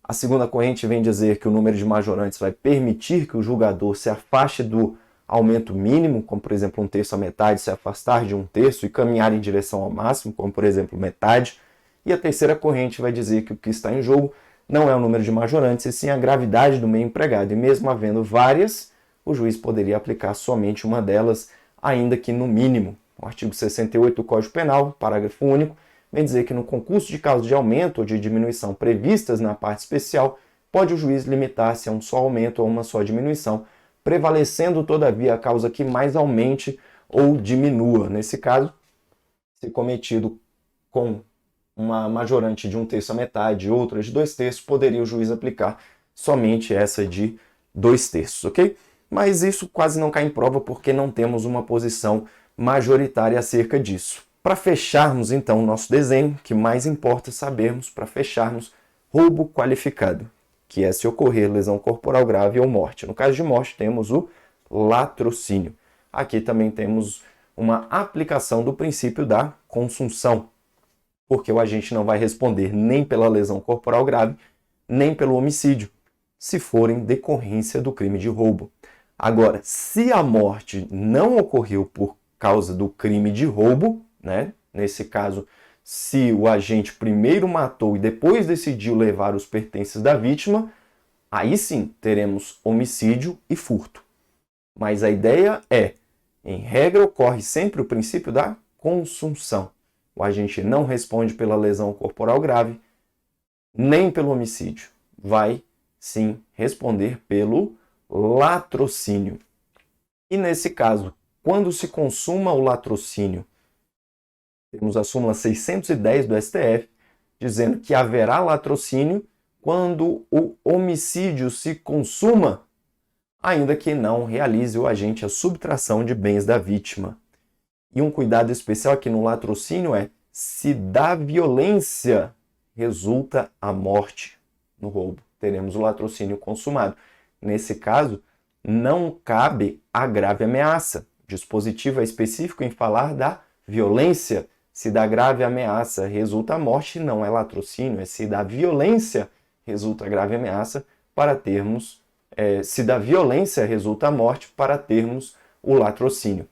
A segunda corrente vem dizer que o número de majorantes vai permitir que o julgador se afaste do aumento mínimo, como por exemplo 1/3 a metade, se afastar de 1/3 e caminhar em direção ao máximo, como por exemplo metade. E a terceira corrente vai dizer que o que está em jogo não é o número de majorantes, e sim a gravidade do meio empregado. E mesmo havendo várias, o juiz poderia aplicar somente uma delas, ainda que no mínimo. O artigo 68 do Código Penal, parágrafo único, vem dizer que no concurso de causas de aumento ou de diminuição previstas na parte especial, pode o juiz limitar-se a um só aumento ou uma só diminuição, prevalecendo, todavia, a causa que mais aumente ou diminua. Nesse caso, se cometido com uma majorante de 1/3 à metade, outra de 2/3, poderia o juiz aplicar somente essa de 2/3, ok? Mas isso quase não cai em prova porque não temos uma posição majoritária acerca disso. Para fecharmos então o nosso desenho, que mais importa sabermos para fecharmos roubo qualificado, que é se ocorrer lesão corporal grave ou morte. No caso de morte, temos o latrocínio. Aqui também temos uma aplicação do princípio da consunção, porque o agente não vai responder nem pela lesão corporal grave, nem pelo homicídio, se forem decorrência do crime de roubo. Agora, se a morte não ocorreu por causa do crime de roubo, né? Nesse caso, se o agente primeiro matou e depois decidiu levar os pertences da vítima, aí sim teremos homicídio e furto. Mas a ideia é, em regra, ocorre sempre o princípio da consunção. O agente não responde pela lesão corporal grave, nem pelo homicídio. Vai, sim, responder pelo latrocínio. E nesse caso, quando se consuma o latrocínio, temos a súmula 610 do STF, dizendo que haverá latrocínio quando o homicídio se consuma, ainda que não realize o agente a subtração de bens da vítima. E um cuidado especial aqui no latrocínio é se da violência resulta a morte no roubo. Teremos o latrocínio consumado. Nesse caso, não cabe a grave ameaça. O dispositivo é específico em falar da violência. Se da grave ameaça resulta a morte, não é latrocínio, é se da violência resulta a grave ameaça para termos, se da violência resulta a morte para termos o latrocínio.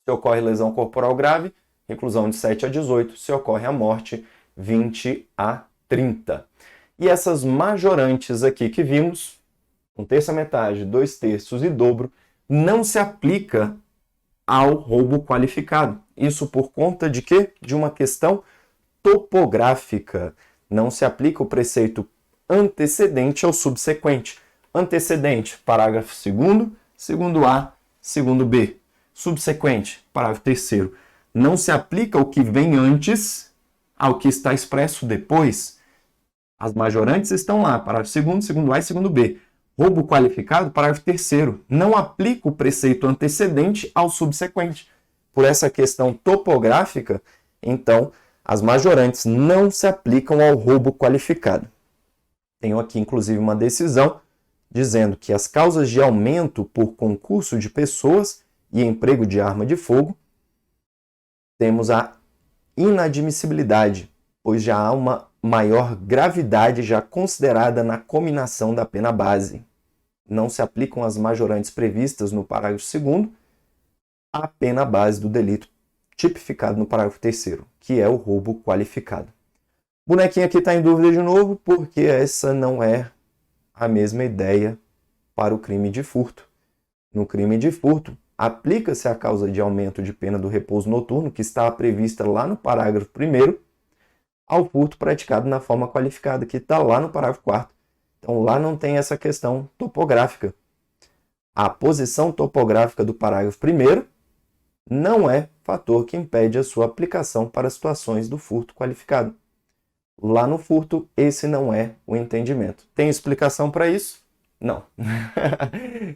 Se ocorre lesão corporal grave, reclusão de 7 a 18. Se ocorre a morte, 20 a 30. E essas majorantes aqui que vimos, 1/3 à metade, 2/3 e dobro, não se aplica ao roubo qualificado. Isso por conta de quê? De uma questão topográfica. Não se aplica o preceito antecedente ao subsequente. Antecedente, parágrafo 2º, segundo A, segundo B. Subsequente, parágrafo 3º. Não se aplica o que vem antes ao que está expresso depois. As majorantes estão lá, parágrafo 2º, segundo A e segundo B. Roubo qualificado, parágrafo 3º. Não aplica o preceito antecedente ao subsequente. Por essa questão topográfica, então, as majorantes não se aplicam ao roubo qualificado. Tenho aqui, inclusive, uma decisão dizendo que as causas de aumento por concurso de pessoas e emprego de arma de fogo, temos a inadmissibilidade, pois já há uma maior gravidade já considerada na cominação da pena base. Não se aplicam as majorantes previstas no parágrafo 2º à pena base do delito tipificado no parágrafo 3º, que é o roubo qualificado. O bonequinho aqui está em dúvida de novo, porque essa não é a mesma ideia para o crime de furto. No crime de furto, aplica-se a causa de aumento de pena do repouso noturno, que está prevista lá no parágrafo 1º, ao furto praticado na forma qualificada, que está lá no parágrafo 4º. Então, lá não tem essa questão topográfica. A posição topográfica do parágrafo 1º não é fator que impede a sua aplicação para situações do furto qualificado. Lá no furto, esse não é o entendimento. Tem explicação para isso? Não.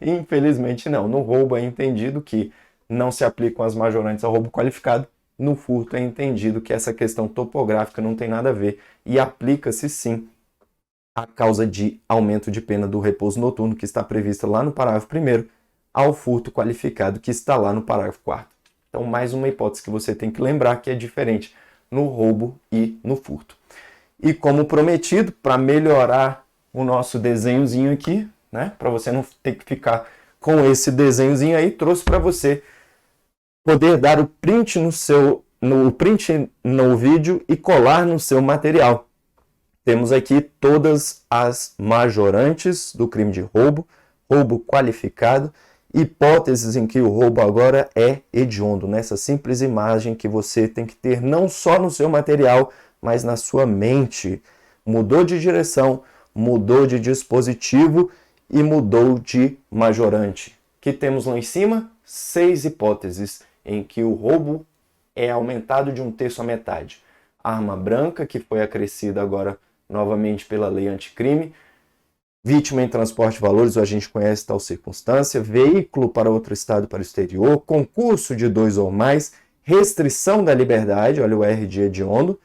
Infelizmente não. No roubo é entendido que não se aplicam as majorantes ao roubo qualificado. No furto é entendido que essa questão topográfica não tem nada a ver e aplica-se sim a causa de aumento de pena do repouso noturno, que está prevista lá no parágrafo 1º, ao furto qualificado, que está lá no parágrafo 4º. Então, mais uma hipótese que você tem que lembrar que é diferente no roubo e no furto. E como prometido, para melhorar o nosso desenhozinho aqui, né, para você não ter que ficar com esse desenhozinho aí, trouxe para você poder dar o print no vídeo e colar no seu material. Temos aqui todas as majorantes do crime de roubo, roubo qualificado, hipóteses em que o roubo agora é hediondo, nessa simples imagem que você tem que ter não só no seu material, mas na sua mente. Mudou de direção, mudou de dispositivo e mudou de majorante. O que temos lá em cima? 6 hipóteses em que o roubo é aumentado de 1/3 à metade. arma branca, que foi acrescida agora novamente pela lei anticrime, vítima em transporte de valores, a gente conhece tal circunstância, veículo para outro estado para o exterior, concurso de 2 ou mais, restrição da liberdade, olha o R de hediondo,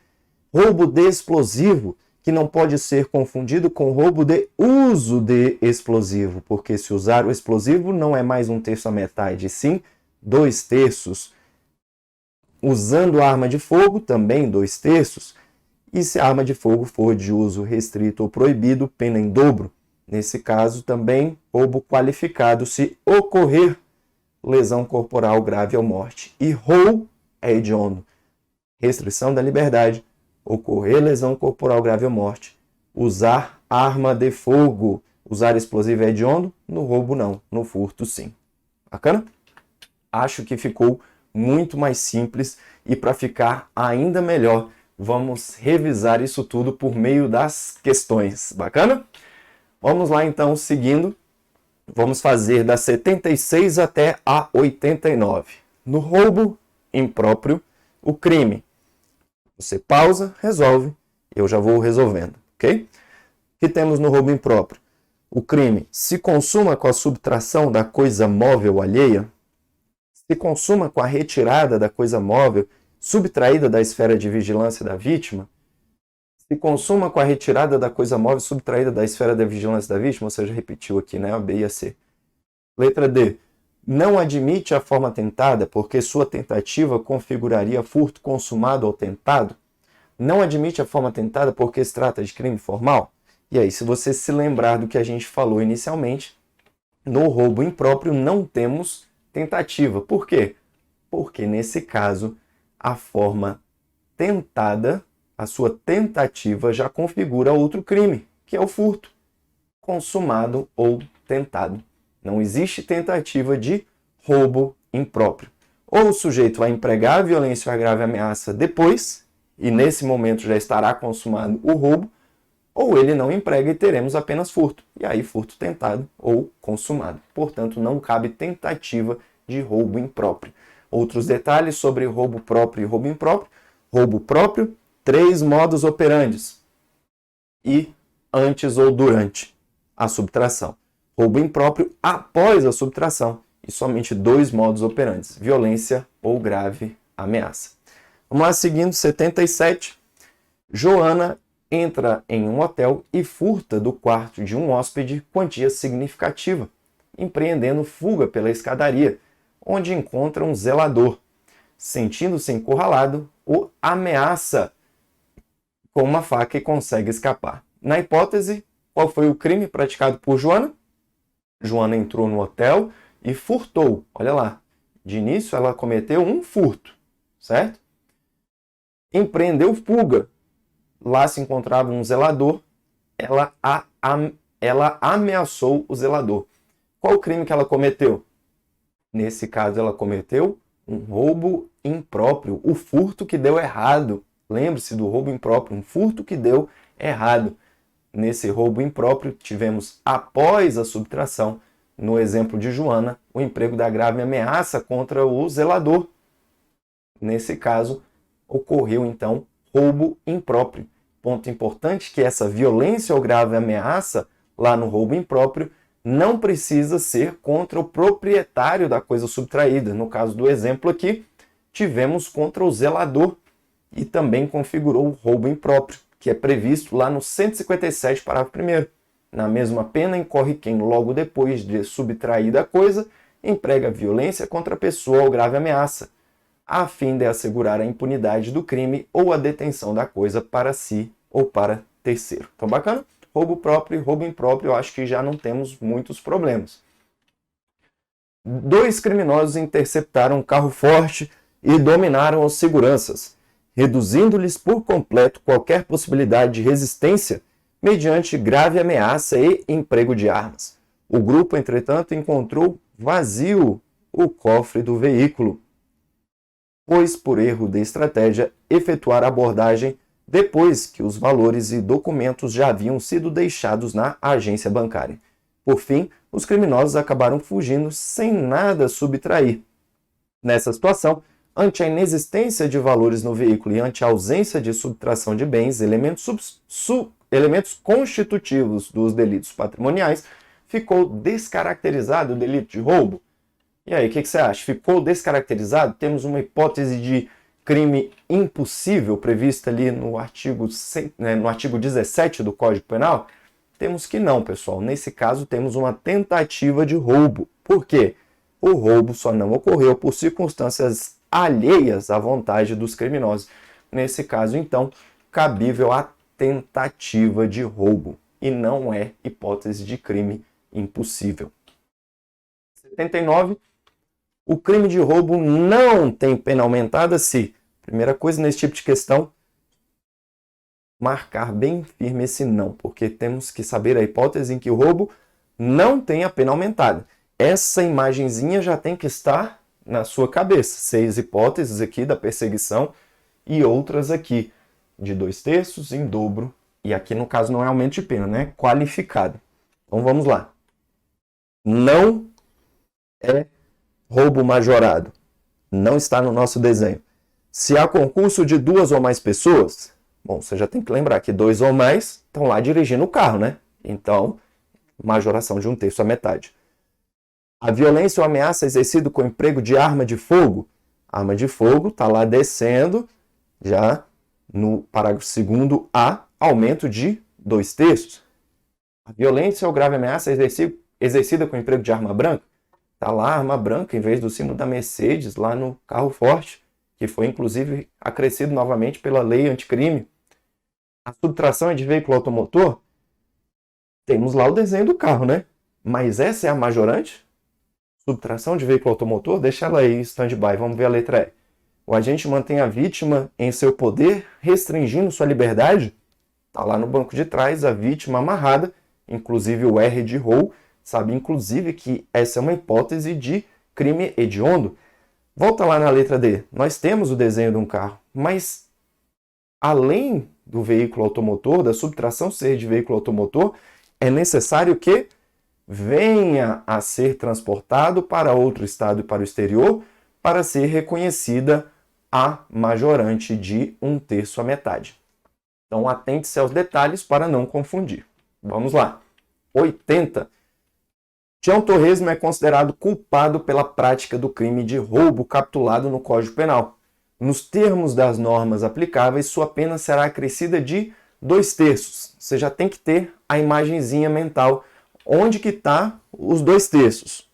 roubo de explosivo, que não pode ser confundido com roubo de uso de explosivo, porque se usar o explosivo não é mais 1/3 a metade, sim 2/3. Usando arma de fogo, também 2/3. E se a arma de fogo for de uso restrito ou proibido, pena em dobro. Nesse caso, também roubo qualificado se ocorrer lesão corporal grave ou morte. E roubo é hediondo. Restrição da liberdade, ocorrer lesão corporal grave ou morte. Usar arma de fogo. Usar explosivo é hediondo, no roubo não, no furto sim. Bacana? Acho que ficou muito mais simples e para ficar ainda melhor, vamos revisar isso tudo por meio das questões. Bacana? Vamos lá então, seguindo. Vamos fazer da 76 até a 89. No roubo impróprio, o crime. Você pausa, resolve, eu já vou resolvendo, ok? O que temos no roubo impróprio? O crime se consuma com a subtração da coisa móvel alheia, se consuma com a retirada da coisa móvel subtraída da esfera de vigilância da vítima, se consuma com a retirada da coisa móvel subtraída da esfera de vigilância da vítima, ou seja, repetiu aqui, né, a B e a C. Letra D. Não admite a forma tentada porque sua tentativa configuraria furto consumado ou tentado. Não admite a forma tentada porque se trata de crime formal. E aí, se você se lembrar do que a gente falou inicialmente, no roubo impróprio não temos tentativa. Por quê? Porque nesse caso, a forma tentada, a sua tentativa já configura outro crime, que é o furto consumado ou tentado. Não existe tentativa de roubo impróprio. Ou o sujeito vai empregar a violência ou a grave ameaça depois, e nesse momento já estará consumado o roubo, ou ele não emprega e teremos apenas furto. E aí furto tentado ou consumado. Portanto, não cabe tentativa de roubo impróprio. Outros detalhes sobre roubo próprio e roubo impróprio. Roubo próprio, 3 modus operandes. E antes ou durante a subtração. Roubo impróprio após a subtração e somente 2 modus operantes, violência ou grave ameaça. Vamos lá, seguindo, 77. Joana entra em um hotel e furta do quarto de um hóspede quantia significativa, empreendendo fuga pela escadaria, onde encontra um zelador. Sentindo-se encurralado, o ameaça com uma faca e consegue escapar. Na hipótese, qual foi o crime praticado por Joana? Joana entrou no hotel e furtou. Olha lá, de início ela cometeu um furto, certo? Empreendeu fuga. Lá se encontrava um zelador, ela ameaçou o zelador. Qual o crime que ela cometeu? Nesse caso, ela cometeu um roubo impróprio, o furto que deu errado. Lembre-se do roubo impróprio, um furto que deu errado. Nesse roubo impróprio, tivemos, após a subtração, no exemplo de Joana, o emprego da grave ameaça contra o zelador. Nesse caso, ocorreu, então, roubo impróprio. Ponto importante que essa violência ou grave ameaça, lá no roubo impróprio, não precisa ser contra o proprietário da coisa subtraída. No caso do exemplo aqui, tivemos contra o zelador e também configurou o roubo impróprio, que é previsto lá no 157, parágrafo 1º. Na mesma pena, incorre quem, logo depois de subtraída a coisa, emprega violência contra a pessoa ou grave ameaça, a fim de assegurar a impunidade do crime ou a detenção da coisa para si ou para terceiro. Então, bacana? Roubo próprio e roubo impróprio, eu acho que já não temos muitos problemas. 2 criminosos interceptaram um carro forte e dominaram os seguranças, reduzindo-lhes por completo qualquer possibilidade de resistência mediante grave ameaça e emprego de armas. O grupo, entretanto, encontrou vazio o cofre do veículo, pois, por erro de estratégia, efetuaram a abordagem depois que os valores e documentos já haviam sido deixados na agência bancária. Por fim, os criminosos acabaram fugindo sem nada subtrair. Nessa situação, ante a inexistência de valores no veículo e ante a ausência de subtração de bens, elementos constitutivos dos delitos patrimoniais, ficou descaracterizado o delito de roubo. E aí, o que você acha? Ficou descaracterizado? Temos uma hipótese de crime impossível prevista ali no artigo 17 do Código Penal? Temos que não, pessoal. Nesse caso, temos uma tentativa de roubo. Por quê? O roubo só não ocorreu por circunstâncias alheias à vontade dos criminosos. Nesse caso, então, cabível a tentativa de roubo e não é hipótese de crime impossível. 79. O crime de roubo não tem pena aumentada se, primeira coisa nesse tipo de questão, marcar bem firme esse não, porque temos que saber a hipótese em que o roubo não tem a pena aumentada. Essa imagenzinha já tem que estar na sua cabeça. 6 hipóteses aqui da perseguição e outras aqui de 2/3, em dobro, e aqui no caso não é aumento de pena, né? Qualificado. Então vamos lá. Não é roubo majorado. Não está no nosso desenho. Se há concurso de 2 ou mais pessoas, bom, você já tem que lembrar que 2 ou mais estão lá dirigindo o carro, né? Então, majoração de 1/3 à metade. A violência ou ameaça exercida com emprego de arma de fogo. Arma de fogo está lá descendo, já no parágrafo 2º A, aumento de 2/3. A violência ou grave ameaça exercida com emprego de arma branca. Está lá a arma branca, em vez do símbolo da Mercedes, lá no carro forte, que foi inclusive acrescido novamente pela lei anticrime. A subtração é de veículo automotor. Temos lá o desenho do carro, né? Mas essa é a majorante? Subtração de veículo automotor? Deixa ela aí em stand-by, vamos ver a letra E. O agente mantém a vítima em seu poder, restringindo sua liberdade. Está lá no banco de trás, a vítima amarrada, inclusive o R de roubo, sabe inclusive que essa é uma hipótese de crime hediondo. Volta lá na letra D. Nós temos o desenho de um carro, mas além do veículo automotor, da subtração ser de veículo automotor, é necessário que venha a ser transportado para outro estado e para o exterior para ser reconhecida a majorante de 1/3 à metade. Então, atente-se aos detalhes para não confundir. Vamos lá. 80. Tião Torresmo é considerado culpado pela prática do crime de roubo capitulado no Código Penal. Nos termos das normas aplicáveis, sua pena será acrescida de 2/3. Você já tem que ter a imagenzinha mental. Onde que está os 2/3?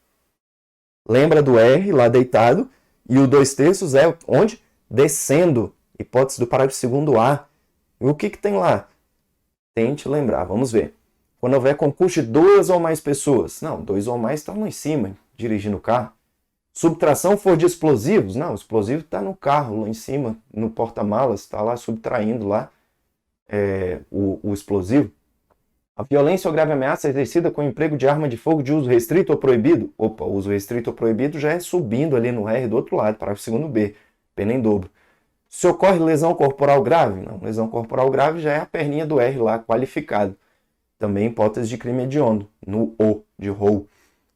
Lembra do R lá deitado? E o 2/3 é onde? Descendo. Hipótese do parágrafo 2º A. E o que tem lá? Tente lembrar, vamos ver. Quando houver concurso de 2 ou mais pessoas. Não, 2 ou mais estão lá em cima, dirigindo o carro. Subtração for de explosivos. Não, o explosivo está no carro, lá em cima, no porta-malas, está lá subtraindo lá o explosivo. A violência ou grave ameaça é exercida com o emprego de arma de fogo de uso restrito ou proibido. Opa, uso restrito ou proibido já é subindo ali no R do outro lado, parágrafo 2º B, pena em dobro. Se ocorre lesão corporal grave? Não, lesão corporal grave já é a perninha do R lá, qualificado. Também hipótese de crime hediondo, no O, de roubo.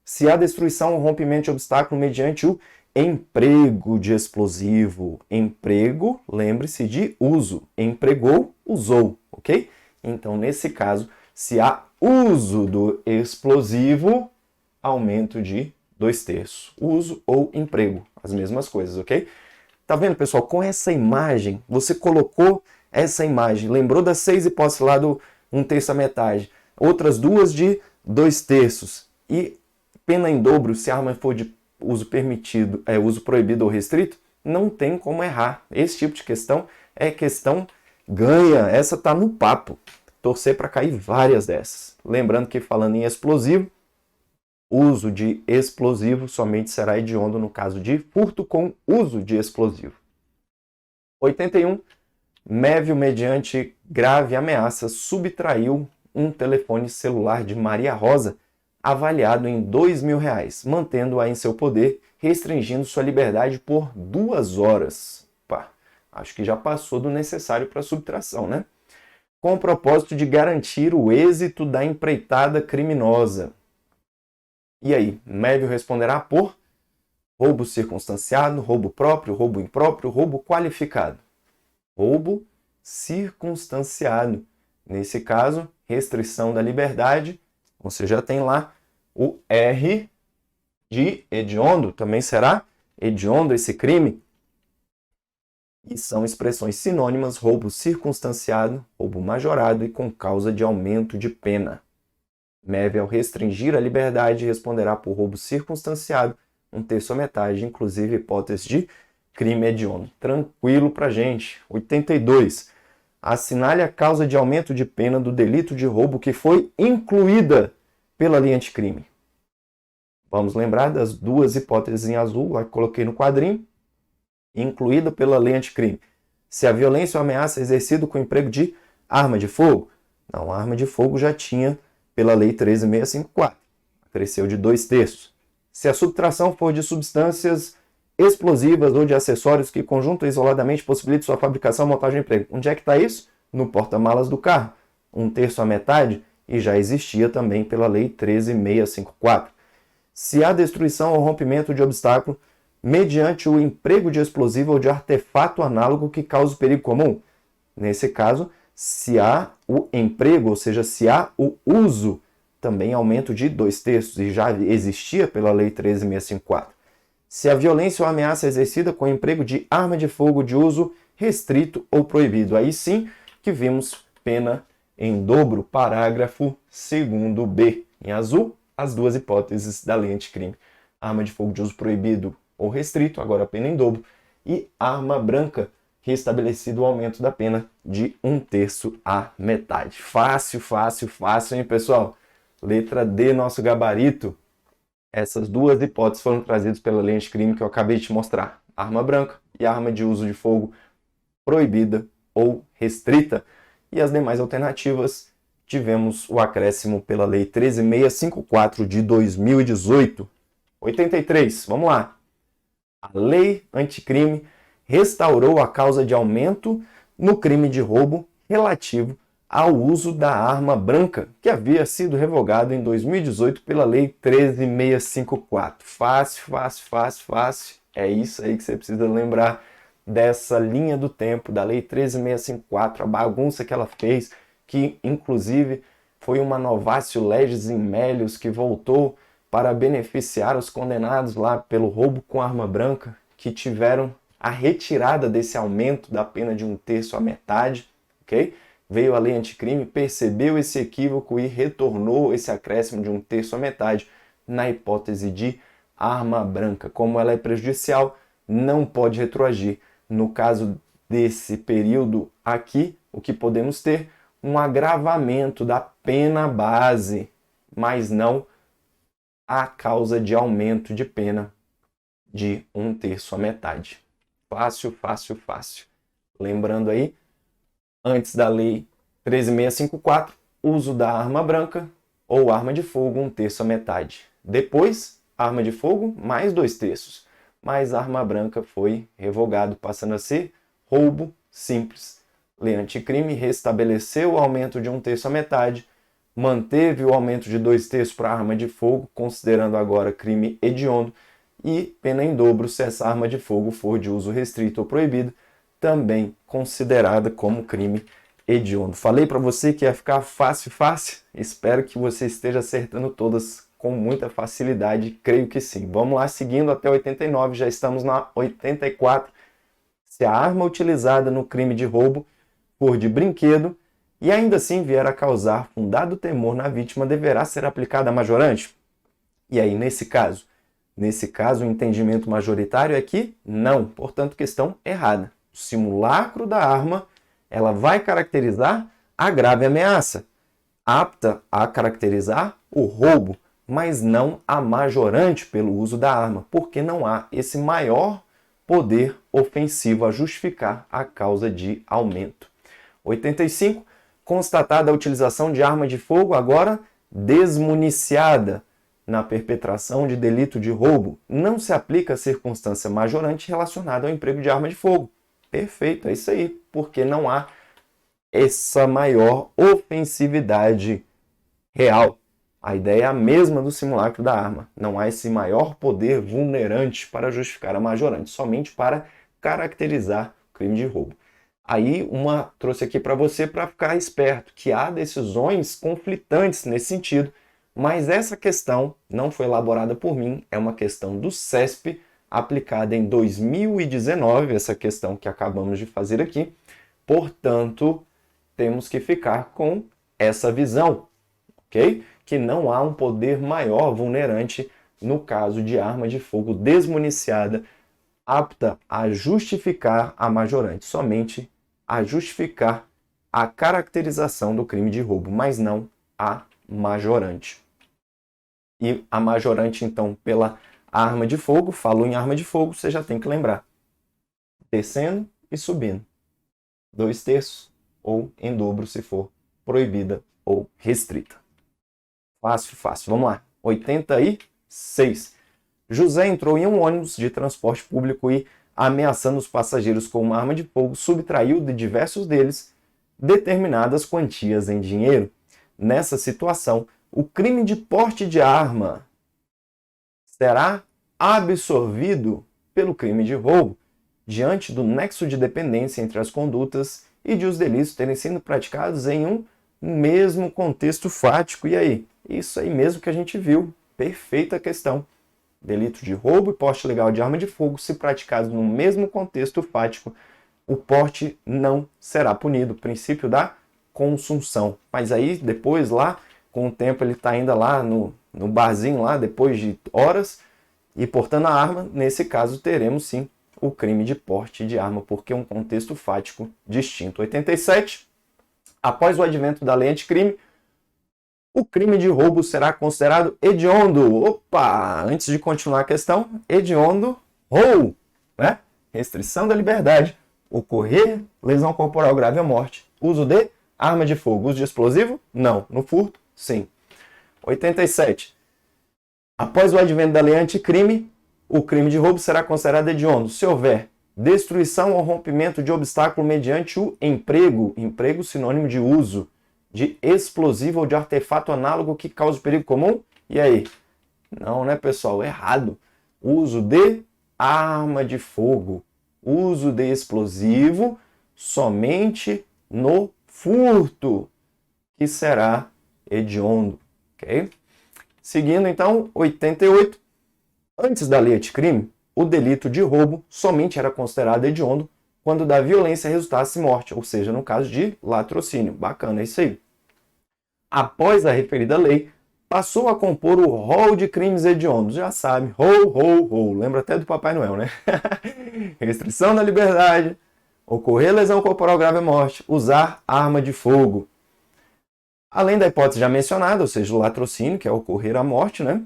Se há destruição ou rompimento de obstáculo mediante o emprego de explosivo. Emprego, lembre-se de uso. Empregou, usou, ok? Então, nesse caso, se há uso do explosivo, aumento de 2/3. Uso ou emprego, as mesmas coisas, ok? Tá vendo, pessoal? Com essa imagem, você colocou essa imagem. Lembrou das 6 hipóteses lá do 1/3 à metade. Outras 2 de 2/3. E pena em dobro, se a arma for de uso permitido, uso proibido ou restrito, não tem como errar. Esse tipo de questão é questão ganha. Essa tá no papo. Torcer para cair várias dessas. Lembrando que falando em explosivo, uso de explosivo somente será hediondo no caso de furto com uso de explosivo. 81. Mévio, mediante grave ameaça, subtraiu um telefone celular de Maria Rosa, avaliado em R$2.000, mantendo-a em seu poder, restringindo sua liberdade por 2 horas. Pá, acho que já passou do necessário para subtração, né? Com o propósito de garantir o êxito da empreitada criminosa. E aí, Mévio responderá por roubo circunstanciado, roubo próprio, roubo impróprio, roubo qualificado. Roubo circunstanciado. Nesse caso, restrição da liberdade, você já tem lá o R de hediondo, também será hediondo esse crime. E são expressões sinônimas: roubo circunstanciado, roubo majorado e com causa de aumento de pena. MEV, ao restringir a liberdade, responderá por roubo circunstanciado, 1/3 ou metade, inclusive hipótese de crime hediondo. Tranquilo pra gente. 82. Assinale a causa de aumento de pena do delito de roubo que foi incluída pela lei anticrime. Vamos lembrar das duas hipóteses em azul, lá que coloquei no quadrinho. Incluída pela lei anticrime. Se a violência ou ameaça é exercida com emprego de arma de fogo? Não, a arma de fogo já tinha pela lei 13.654. Cresceu de 2/3. Se a subtração for de substâncias explosivas ou de acessórios que conjunto ou isoladamente possibilitem sua fabricação, montagem e emprego. Onde é que está isso? No porta-malas do carro. 1/3 à metade, e já existia também pela lei 13.654. Se há destruição ou rompimento de obstáculo mediante o emprego de explosivo ou de artefato análogo que cause perigo comum. Nesse caso, se há o emprego, ou seja, se há o uso, também aumento de 2/3, e já existia pela lei 13.654. Se a violência ou ameaça é exercida com o emprego de arma de fogo de uso restrito ou proibido. Aí sim que vimos pena em dobro, parágrafo 2º B. Em azul, as duas hipóteses da lei anticrime. Arma de fogo de uso proibido ou restrito, agora pena em dobro. E arma branca, restabelecido o aumento da pena de 1/3 à metade. Fácil, fácil, fácil, hein, pessoal? Letra D, nosso gabarito. Essas duas hipóteses foram trazidas pela lei anticrime que eu acabei de te mostrar. Arma branca e arma de uso de fogo proibida ou restrita. E as demais alternativas, tivemos o acréscimo pela lei 13.654 de 2018. 83, vamos lá. A lei anticrime restaurou a causa de aumento no crime de roubo relativo ao uso da arma branca, que havia sido revogado em 2018 pela lei 13.654. Fácil, fácil, fácil, fácil. É isso aí que você precisa lembrar dessa linha do tempo, da lei 13.654, a bagunça que ela fez, que inclusive foi uma novatio legis in melius que voltou para beneficiar os condenados lá pelo roubo com arma branca, que tiveram a retirada desse aumento da pena de 1/3 à metade, ok? Veio a lei anticrime, percebeu esse equívoco e retornou esse acréscimo de 1/3 à metade na hipótese de arma branca. Como ela é prejudicial, não pode retroagir. No caso desse período aqui, o que podemos ter? Um agravamento da pena base, mas não a causa de aumento de pena de 1/3 à metade. Fácil, fácil, fácil. Lembrando aí, antes da lei 13.654, uso da arma branca ou arma de fogo 1/3 à metade. Depois, arma de fogo mais 2/3. Mas a arma branca foi revogado, passando a ser roubo simples. Lei anticrime restabeleceu o aumento de 1/3 à metade, manteve o aumento de 2/3 para a arma de fogo, considerando agora crime hediondo, e pena em dobro se essa arma de fogo for de uso restrito ou proibido, também considerada como crime hediondo. Falei para você que ia ficar fácil, fácil? Espero que você esteja acertando todas com muita facilidade, creio que sim. Vamos lá, seguindo até 89, já estamos na 84. Se a arma utilizada no crime de roubo for de brinquedo e ainda assim vier a causar fundado temor na vítima, deverá ser aplicada a majorante? E aí, nesse caso, o entendimento majoritário é que não, portanto, questão errada. O simulacro da arma, ela vai caracterizar a grave ameaça, apta a caracterizar o roubo, mas não a majorante pelo uso da arma, porque não há esse maior poder ofensivo a justificar a causa de aumento. 85. Constatada a utilização de arma de fogo, agora desmuniciada na perpetração de delito de roubo, não se aplica a circunstância majorante relacionada ao emprego de arma de fogo. Perfeito, é isso aí, porque não há essa maior ofensividade real A ideia é a mesma do simulacro da arma. Não há esse maior poder vulnerante para justificar a majorante, somente para caracterizar o crime de roubo. Aí trouxe aqui para você para ficar esperto, que há decisões conflitantes nesse sentido, mas essa questão não foi elaborada por mim, é uma questão do CESP, aplicada em 2019, essa questão que acabamos de fazer aqui. Portanto, temos que ficar com essa visão, ok? Que não há um poder maior vulnerante no caso de arma de fogo desmuniciada apta a justificar a majorante, somente a justificar a caracterização do crime de roubo, mas não a majorante. E a majorante, então, pela arma de fogo, falou em arma de fogo, você já tem que lembrar. Descendo e subindo. 2/3 ou em dobro se for proibida ou restrita. Fácil, fácil. Vamos lá. 86. José entrou em um ônibus de transporte público e, ameaçando os passageiros com uma arma de fogo, subtraiu de diversos deles determinadas quantias em dinheiro. Nessa situação, o crime de porte de arma será absorvido pelo crime de roubo, diante do nexo de dependência entre as condutas e de os delitos terem sido praticados em um mesmo contexto fático. E aí? Isso aí mesmo que a gente viu. Perfeita questão. Delito de roubo e porte ilegal de arma de fogo, se praticados no mesmo contexto fático, o porte não será punido. Princípio da consunção. Mas aí, depois, lá, com o tempo, ele está ainda lá no barzinho, lá, depois de horas, e portando a arma, nesse caso, teremos sim o crime de porte de arma, porque é um contexto fático distinto. 87. Após o advento da lei anticrime, o crime de roubo será considerado hediondo. Opa! Antes de continuar a questão, hediondo, roubo, né? Restrição da liberdade, ocorrer lesão corporal grave à morte, uso de arma de fogo, uso de explosivo? Não. No furto? Sim. 87. Após o advento da lei anticrime, o crime de roubo será considerado hediondo se houver destruição ou rompimento de obstáculo mediante o emprego, sinônimo de uso, de explosivo ou de artefato análogo que cause perigo comum. E aí? Não, né, pessoal? Errado. Uso de arma de fogo. Uso de explosivo somente no furto, que será hediondo. Ok? Seguindo, então, 88. Antes da lei anticrime, o delito de roubo somente era considerado hediondo quando da violência resultasse morte, ou seja, no caso de latrocínio. Bacana, é isso aí. Após a referida lei, passou a compor o rol de crimes hediondos. Já sabe, rol. Lembra até do Papai Noel, né? Restrição da liberdade, ocorrer lesão corporal grave à morte, usar arma de fogo. Além da hipótese já mencionada, ou seja, o latrocínio, que é ocorrer à morte, né?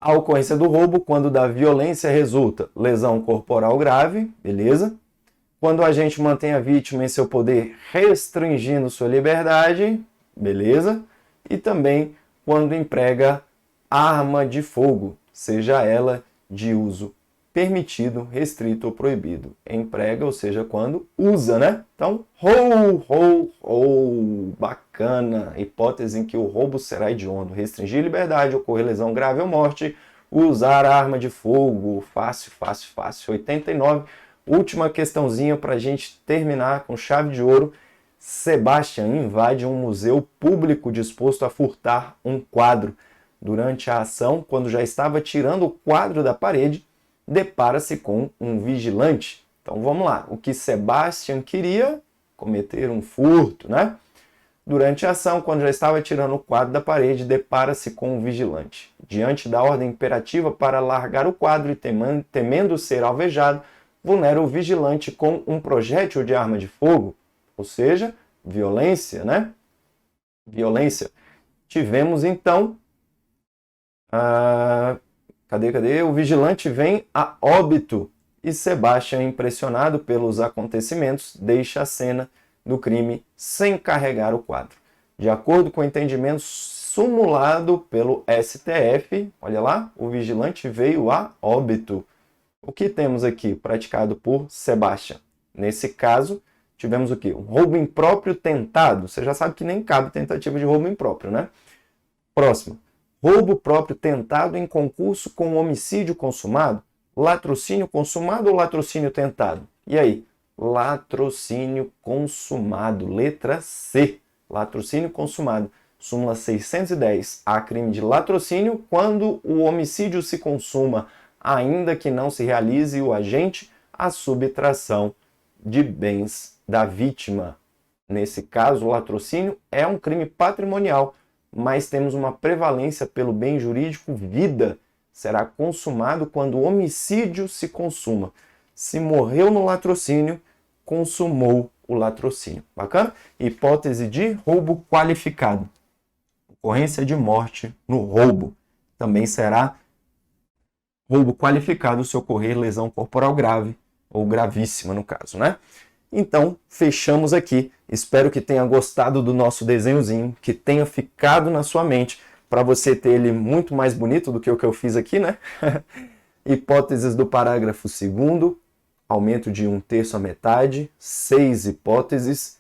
A ocorrência do roubo, quando da violência resulta lesão corporal grave, beleza? Quando o agente mantém a vítima em seu poder restringindo sua liberdade, beleza? E também quando emprega arma de fogo, seja ela de uso permitido, restrito ou proibido. Emprega, ou seja, quando usa, né? Então, bacana. Hipótese em que o roubo será hediondo. Restringir liberdade, ocorrer lesão grave ou morte, usar arma de fogo. Fácil. 89. Última questãozinha para a gente terminar com chave de ouro. Sebastian invade um museu público disposto a furtar um quadro. Durante a ação, quando já estava tirando o quadro da parede, depara-se com um vigilante. Então vamos lá. O que Sebastian queria? Cometer um furto, né? Durante a ação, quando já estava tirando o quadro da parede, depara-se com um vigilante. Diante da ordem imperativa para largar o quadro e temendo ser alvejado, vulnera o vigilante com um projétil de arma de fogo. Ou seja, violência, né? Violência. Tivemos, então, Cadê? O vigilante vem a óbito e Sebastian, impressionado pelos acontecimentos, deixa a cena do crime sem carregar o quadro. De acordo com o entendimento sumulado pelo STF, olha lá, o vigilante veio a óbito. O que temos aqui praticado por Sebastian? Nesse caso, tivemos o quê? Um roubo impróprio tentado. Você já sabe que nem cabe tentativa de roubo impróprio, né? Próximo. Roubo próprio tentado em concurso com homicídio consumado. Latrocínio consumado ou latrocínio tentado? E aí? Latrocínio consumado. Letra C. Latrocínio consumado. Súmula 610. Há crime de latrocínio quando o homicídio se consuma, ainda que não se realize o agente a subtração de bens da vítima. Nesse caso, o latrocínio é um crime patrimonial, mas temos uma prevalência pelo bem jurídico vida. Será consumado quando o homicídio se consuma. Se morreu no latrocínio, consumou o latrocínio. Bacana? Hipótese de roubo qualificado. Ocorrência de morte no roubo. Também será roubo qualificado se ocorrer lesão corporal grave ou gravíssima no caso, né? Então, fechamos aqui. Espero que tenha gostado do nosso desenhozinho, que tenha ficado na sua mente, para você ter ele muito mais bonito do que o que eu fiz aqui, né? Hipóteses do parágrafo 2º, aumento de 1/3 à metade, 6 hipóteses.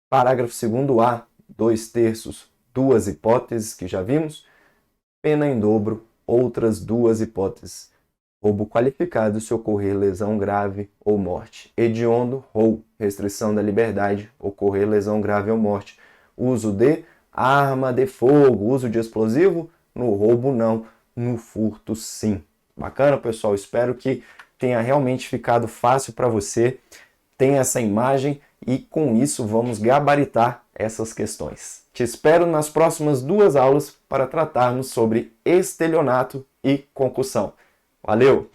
Parágrafo 2º A, 2/3, 2 hipóteses, que já vimos. Pena em dobro, outras 2 hipóteses. Roubo qualificado se ocorrer lesão grave ou morte. Hediondo, roubo, restrição da liberdade, ocorrer lesão grave ou morte. Uso de arma de fogo, uso de explosivo, no roubo não, no furto sim. Bacana, pessoal? Espero que tenha realmente ficado fácil para você. Tem essa imagem e com isso vamos gabaritar essas questões. Te espero nas próximas 2 aulas para tratarmos sobre estelionato e concussão. Valeu!